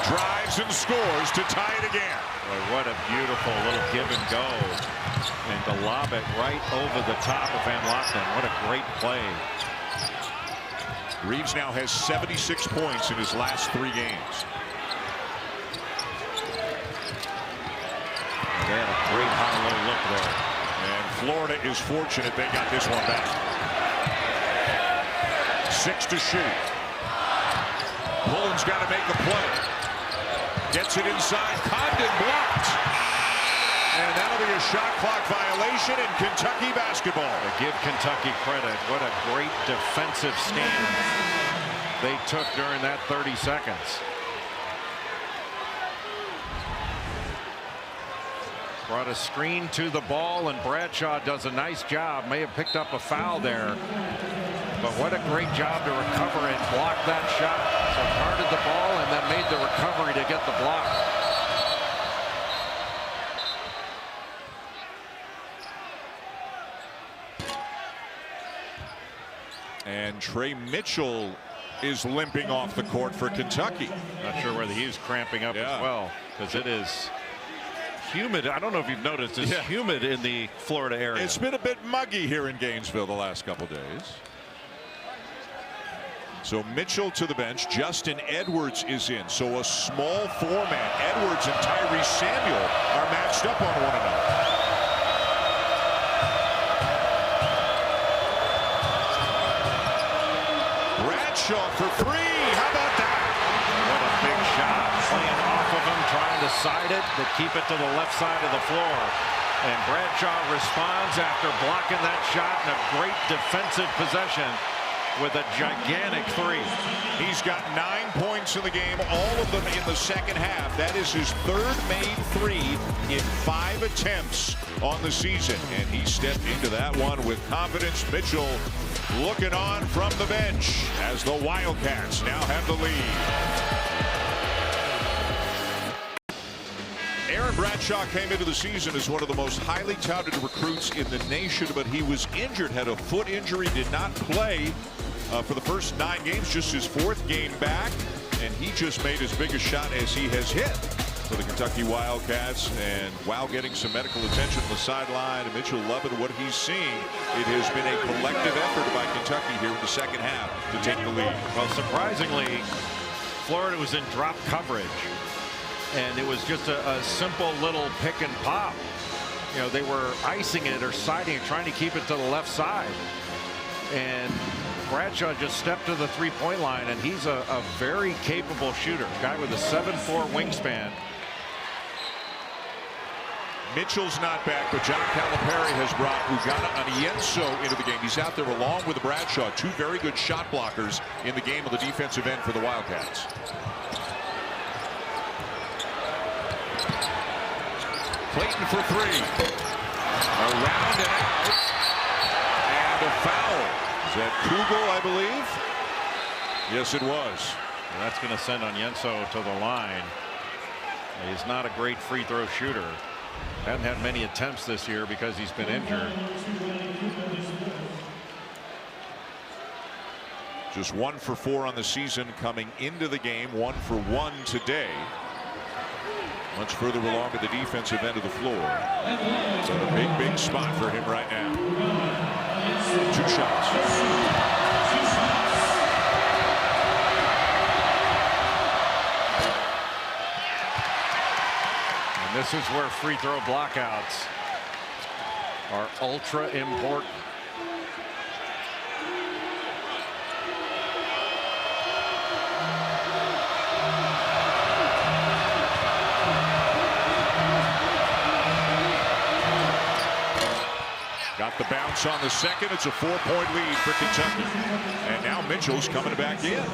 Drives and scores to tie it again. Boy, what a beautiful little give and go. And to lob it right over the top of Hanlockton. What a great play. Reeves now has 76 points in his last 3 games. They had a great high-low look there. And Florida is fortunate they got this one back. 6 to shoot. Pullen's got to make a play. Gets it inside. Condon blocked. And that'll be a shot clock violation in Kentucky basketball. Give Kentucky credit. What a great defensive stand they took during that 30 seconds. Brought a screen to the ball, and Bradshaw does a nice job. May have picked up a foul there, but what a great job to recover and block that shot. So guarded the ball and then made the recovery to get the block. And Trey Mitchell is limping off the court for Kentucky. Not sure whether he's cramping up as well, because it is humid. I don't know if you've noticed, it's humid in the Florida area. It's been a bit muggy here in Gainesville the last couple days. So Mitchell to the bench. Justin Edwards is in. So a small four-man. Edwards and Tyrese Samuel are matched up on one another. Bradshaw for three. How about that? What a big shot. Playing off of him, trying to side it, but keep it to the left side of the floor. And Bradshaw responds after blocking that shot in a great defensive possession with a gigantic three. He's got 9 points in the game, all of them in the second half. That is his third made three in 5 attempts on the season. And he stepped into that one with confidence. Mitchell looking on from the bench as the Wildcats now have the lead. Aaron Bradshaw came into the season as one of the most highly touted recruits in the nation, but he was injured, had a foot injury, did not play for the first 9 games, just his 4th game back, and he just made as big a shot as he has hit for the Kentucky Wildcats. And while getting some medical attention on the sideline, Mitchell loving what he's seeing. It has been a collective effort by Kentucky here in the second half to take the lead. Well, surprisingly, Florida was in drop coverage, and it was just a simple little pick and pop. You know, they were icing it or siding it, trying to keep it to the left side. And Bradshaw just stepped to the three-point line, and he's a very capable shooter. Guy with a 7'4" wingspan. Mitchell's not back, but John Calipari has brought Onyenso into the game. He's out there along with Bradshaw, 2 very good shot blockers in the game of the defensive end for the Wildcats. Clayton for 3. Around and out. And a foul. Is that Kugel, I believe? Yes, it was. And that's going to send Onyenso to the line. He's not a great free throw shooter. Hasn't had many attempts this year because he's been injured. Just 1 for 4 on the season coming into the game. 1 for 1 today. Much further along at the defensive end of the floor. It's a big spot for him right now. 2 shots. And this is where free throw blockouts are ultra important. Got the bounce on the second. It's a 4-point lead for Kentucky. And now Mitchell's coming back in.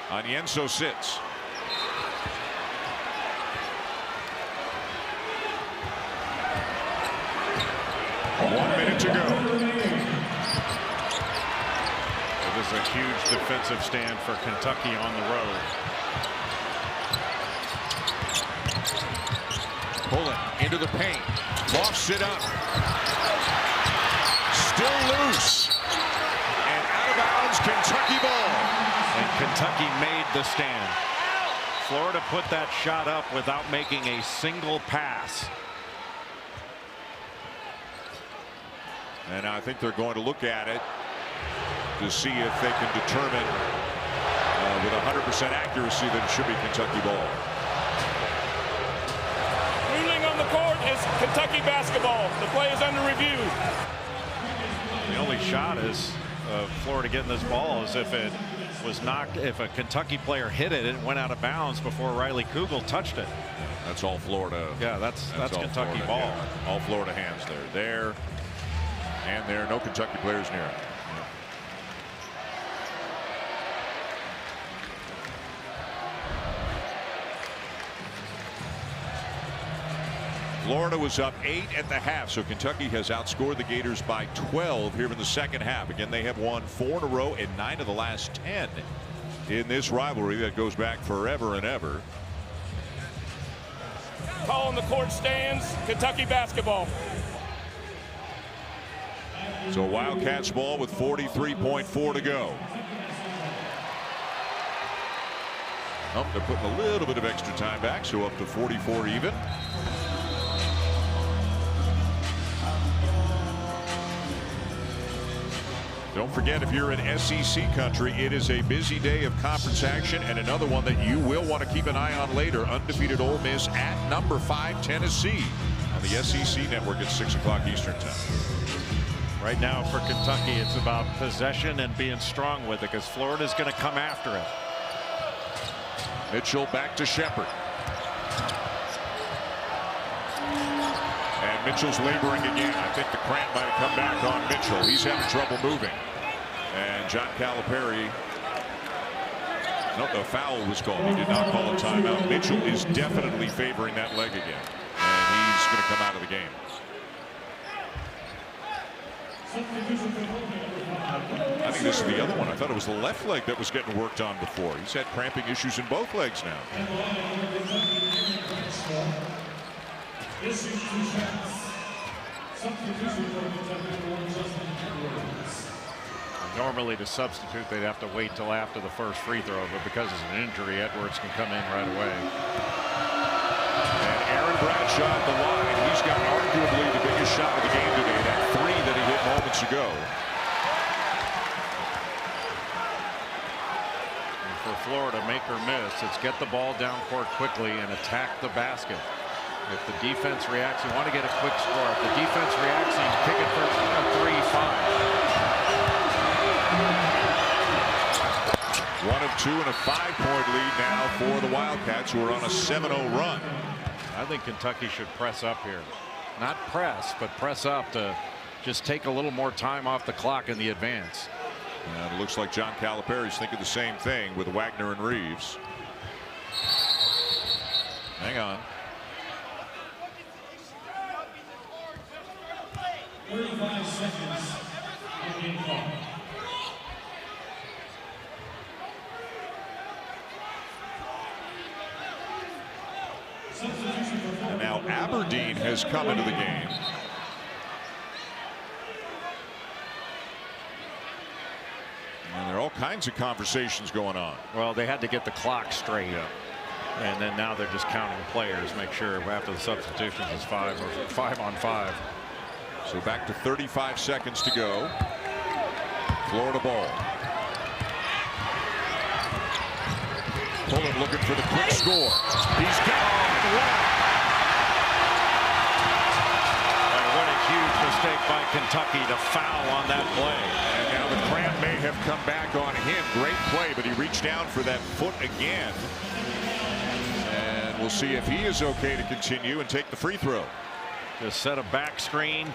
Onyenso sits. One minute to go. This is a huge defensive stand for Kentucky on the road. Pulling into the paint. Lofts it up. Still loose. And out of bounds, Kentucky ball. And Kentucky made the stand. Florida put that shot up without making a single pass. And I think they're going to look at it to see if they can determine with 100% accuracy that it should be Kentucky ball. Ruling on the court is Kentucky basketball. The play is under review. The only shot is Florida getting this ball is if it was knocked, if a Kentucky player hit it, it went out of bounds before Riley Kugel touched it. That's all Florida. Yeah, that's Kentucky Florida, ball. Yeah. All Florida hands there. And there. No Kentucky players near it. Florida was up 8 at the half, so Kentucky has outscored the Gators by 12 here in the second half. Again, they have won 4 in a row and 9 of the last 10 in this rivalry that goes back forever and ever. Call on the court stands. Kentucky basketball. So Wildcats ball with 43.4 to go. Oh, they're putting a little bit of extra time back, so up to 44 even. Don't forget, if you're in SEC country, it is a busy day of conference action, and another one that you will want to keep an eye on later. Undefeated Ole Miss at number 5 Tennessee on the SEC network at 6 o'clock Eastern time. Right now for Kentucky, it's about possession and being strong with it, because Florida's going to come after it. Mitchell back to Sheppard. And Mitchell's laboring again. I think the cramp might have come back on Mitchell. He's having trouble moving. And John Calipari. No, the foul was called. He did not call a timeout. Mitchell is definitely favoring that leg again. And he's going to come out of the game. I think this is the other one. I thought it was the left leg that was getting worked on before. He's had cramping issues in both legs now. Normally to substitute, they'd have to wait till after the first free throw, but because it's an injury, Edwards can come in right away. And Aaron Bradshaw at the line. He's got arguably the biggest shot of the game today. That 3 that he hit moments ago. And for Florida, make or miss, it's get the ball down court quickly and attack the basket. If the defense reacts, you want to get a quick score. If the defense reacts, you kick it for 3-5. 1 of 2 and a 5-point lead now for the Wildcats, who are on a 7-0 run. I think Kentucky should press up here. Not press, but press up to just take a little more time off the clock in the advance. And it looks like John Calipari's thinking the same thing with Wagner and Reeves. Hang on. 35 seconds. And now Aberdeen has come into the game. And there are all kinds of conversations going on. Well, they had to get the clock straight. Yeah. And then now they're just counting players, make sure after the substitutions is 5 on 5. So back to 35 seconds to go. Florida ball. Pullen looking for the quick score. He's got it. What a huge mistake by Kentucky to foul on that play. And now the cramp may have come back on him. Great play, but he reached down for that foot again. And we'll see if he is okay to continue and take the free throw. Just set a back screen.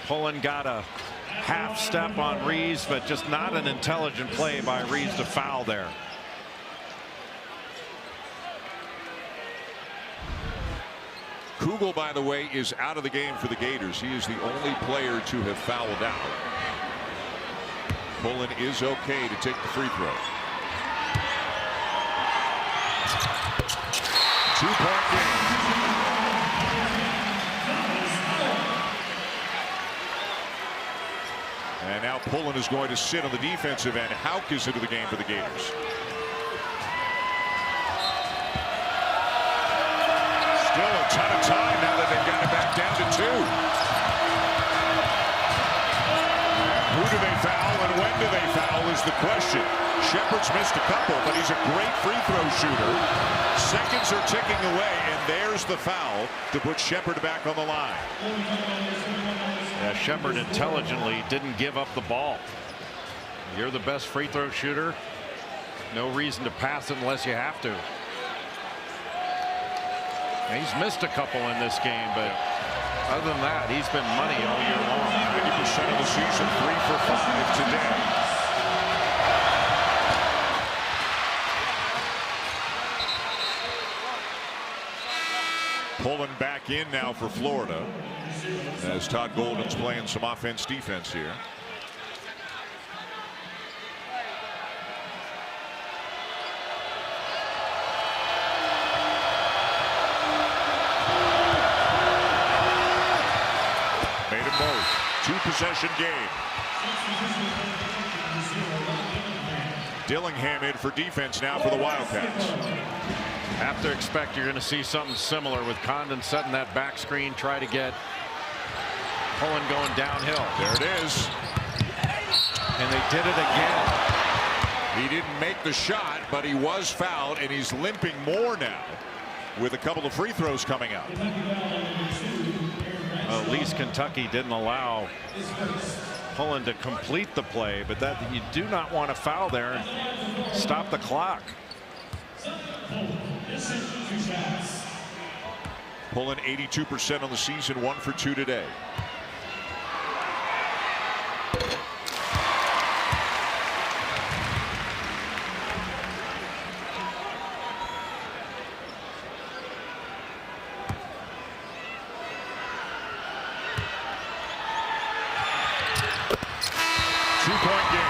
Pullen got a half step on Reeves, but just not an intelligent play by Reeves to foul there. Kugel, by the way, is out of the game for the Gators. He is the only player to have fouled out. Pullen is okay to take the free throw. 2-point game. And now Pullen is going to sit on the defensive end. Hauk is into the game for the Gators. Still a ton of time now that they've got it back down to 2. Who do they foul and when do they foul is the question. Sheppard's missed a couple, but he's a great free throw shooter. Seconds are ticking away, and there's the foul to put Sheppard back on the line. Yeah, Sheppard intelligently didn't give up the ball. You're the best free throw shooter. No reason to pass it unless you have to. He's missed a couple in this game, but other than that, he's been money all year long. 90% of the season, 3 for 5 today. Pulling back in now for Florida as Todd Golden's playing some offense defense here. Made them both. 2-possession game. Dillingham in for defense now for the Wildcats. Have to expect you're going to see something similar with Condon setting that back screen, try to get Pullen going downhill. There it is. And they did it again. He didn't make the shot, but he was fouled, and he's limping more now with a couple of free throws coming up. Well, at least Kentucky didn't allow Pullen to complete the play, but that you do not want to foul there and stop the clock. Pullen 82% on the season, 1 for 2 today. Two-point game.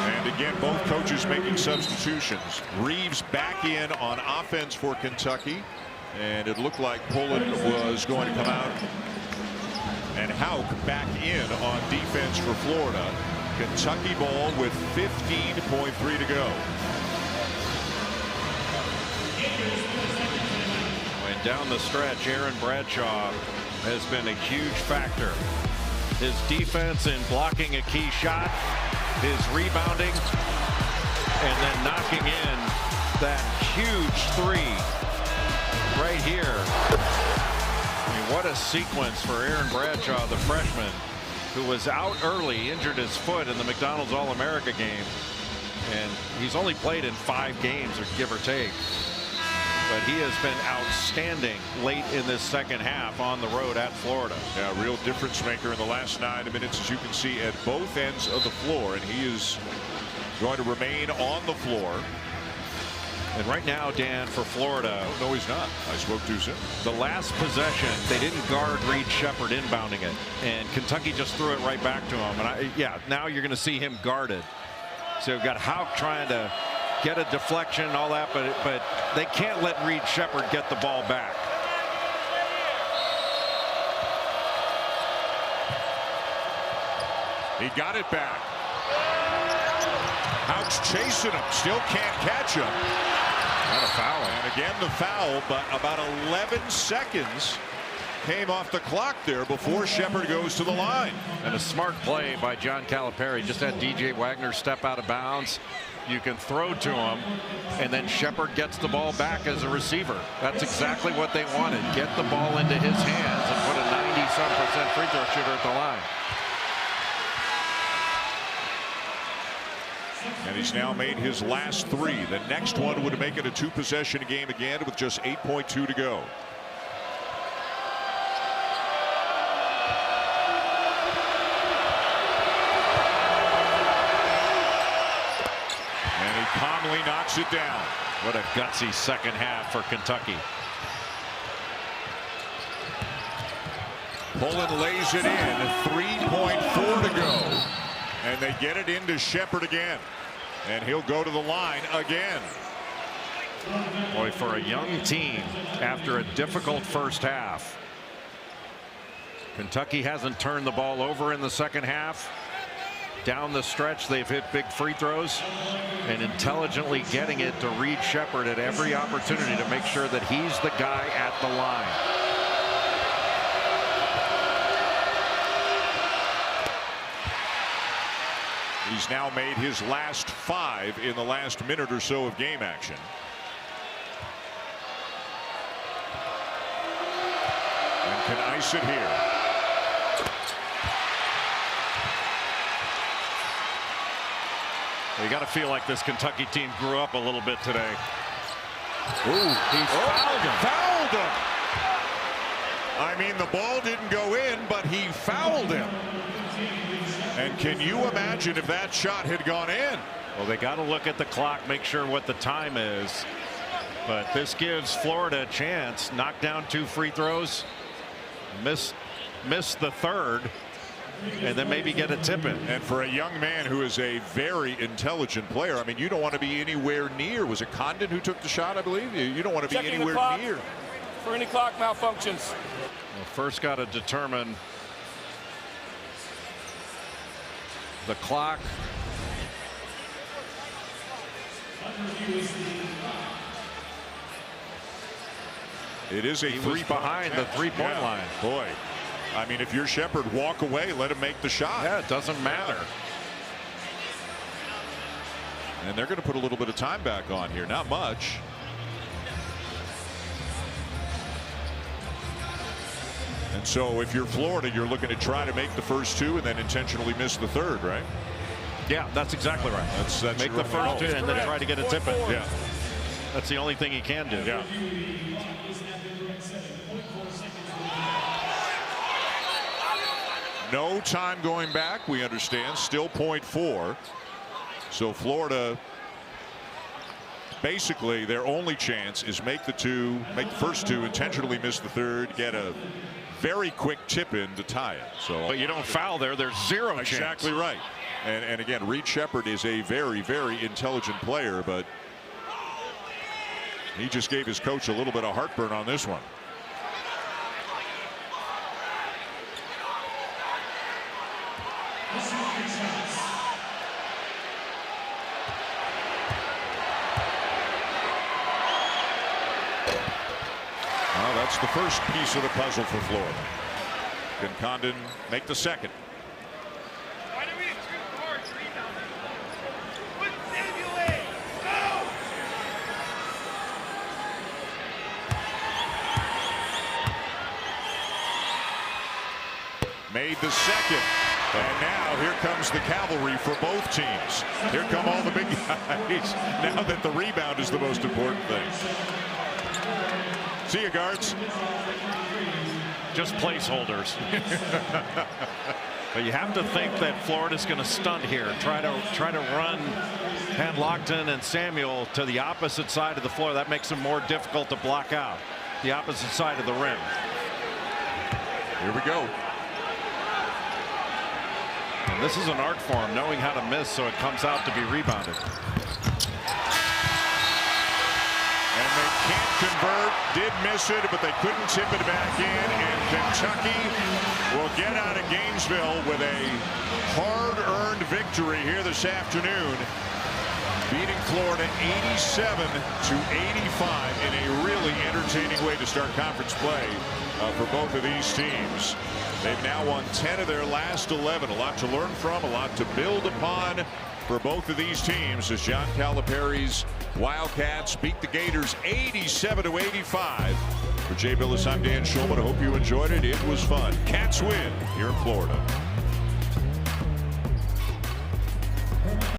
And again, both coaches making substitutions. Reeves back in on offense for Kentucky, and it looked like Pullen was going to come out, and Hauk back in on defense for Florida. Kentucky ball with 15.3 to go. And down the stretch, Aaron Bradshaw has been a huge factor. His defense in blocking a key shot, his rebounding, and then knocking in that huge three right here. I mean, what a sequence for Aaron Bradshaw, the freshman, who was out early, injured his foot in the McDonald's All-America game. And he's only played in 5 games, or give or take. But he has been outstanding late in this second half on the road at Florida. Yeah, real difference maker in the last 9 minutes, as you can see, at both ends of the floor, and he is going to remain on the floor. And right now, Dan, for Florida, no, he's not. I spoke too soon. The last possession, they didn't guard Reed Sheppard inbounding it, and Kentucky just threw it right back to him. And yeah, now you're going to see him guarded. So you've got Hauk trying to get a deflection and all that, but they can't let Reed Sheppard get the ball back. He got it back. Hauk's chasing him, still can't catch him. Not a foul. And again the foul, but about 11 seconds came off the clock there before Sheppard goes to the line. And a smart play by John Calipari. Just had DJ Wagner step out of bounds. You can throw to him, and then Sheppard gets the ball back as a receiver. That's exactly what they wanted. Get the ball into his hands and put a 90-some% free throw shooter at the line. And he's now made his last 3. The next one would make it a 2-possession game again with just 8.2 to go. And he calmly knocks it down. What a gutsy second half for Kentucky. Pullen lays it in. 3.4 to go. And they get it into Sheppard again. And he'll go to the line again. Boy, for a young team, after a difficult first half, Kentucky hasn't turned the ball over in the second half. Down the stretch, they've hit big free throws and intelligently getting it to Reed Sheppard at every opportunity to make sure that he's the guy at the line. He's now made his last 5 in the last minute or so of game action. And can ice it here. You got to feel like this Kentucky team grew up a little bit today. Ooh, he fouled him. Fouled him. I mean, the ball didn't go in, but he fouled him. And can you imagine if that shot had gone in? Well, they got to look at the clock, make sure what the time is. But this gives Florida a chance. Knock down 2 free throws, miss the third, and then maybe get a tip in. And for a young man who is a very intelligent player, I mean, you don't want to be anywhere near. Was it Condon who took the shot, I believe? You don't want to be anywhere near. For any clock malfunctions. Well, first got to determine the clock. It is a He was behind the three-point line. Boy, I mean, if you're Sheppard, walk away, let him make the shot. Yeah, it doesn't matter. And they're going to put a little bit of time back on here. Not much. And so if you're Florida, you're looking to try to make the first 2 and then intentionally miss the third, right? Yeah, that's exactly right. That's make the first 2 and then try to get a tip in. Yeah. That's the only thing he can do. Yeah. No time going back, we understand. Still .4. So Florida, basically their only chance is make the first 2, intentionally miss the third, get a very quick tip in to tie it. So, but you don't foul there, there's 0 chance. Exactly right. And again, Reed Sheppard is a very, very intelligent player, but he just gave his coach a little bit of heartburn on this one. Well, that's the first piece of the puzzle for Florida. Can Condon make the second? Made the second. And now here comes the cavalry for both teams. Here come all the big guys. Now that the rebound is the most important thing. See you, guards. Just placeholders. But you have to think that Florida's going to stunt here. Try to run Handlockton and Samuel to the opposite side of the floor. That makes them more difficult to block out. The opposite side of the rim. Here we go. And this is an art form, knowing how to miss so it comes out to be rebounded. And they can't convert. Did miss it, but they couldn't tip it back in. And Kentucky will get out of Gainesville with a hard-earned victory here this afternoon, beating Florida 87-85 in a really entertaining way to start conference play for both of these teams. They've now won 10 of their last 11. A lot to learn from, a lot to build upon for both of these teams as John Calipari's Wildcats beat the Gators 87-85. For Jay Billis, I'm Dan Schulman. I hope you enjoyed it. It was fun. Cats win here in Florida.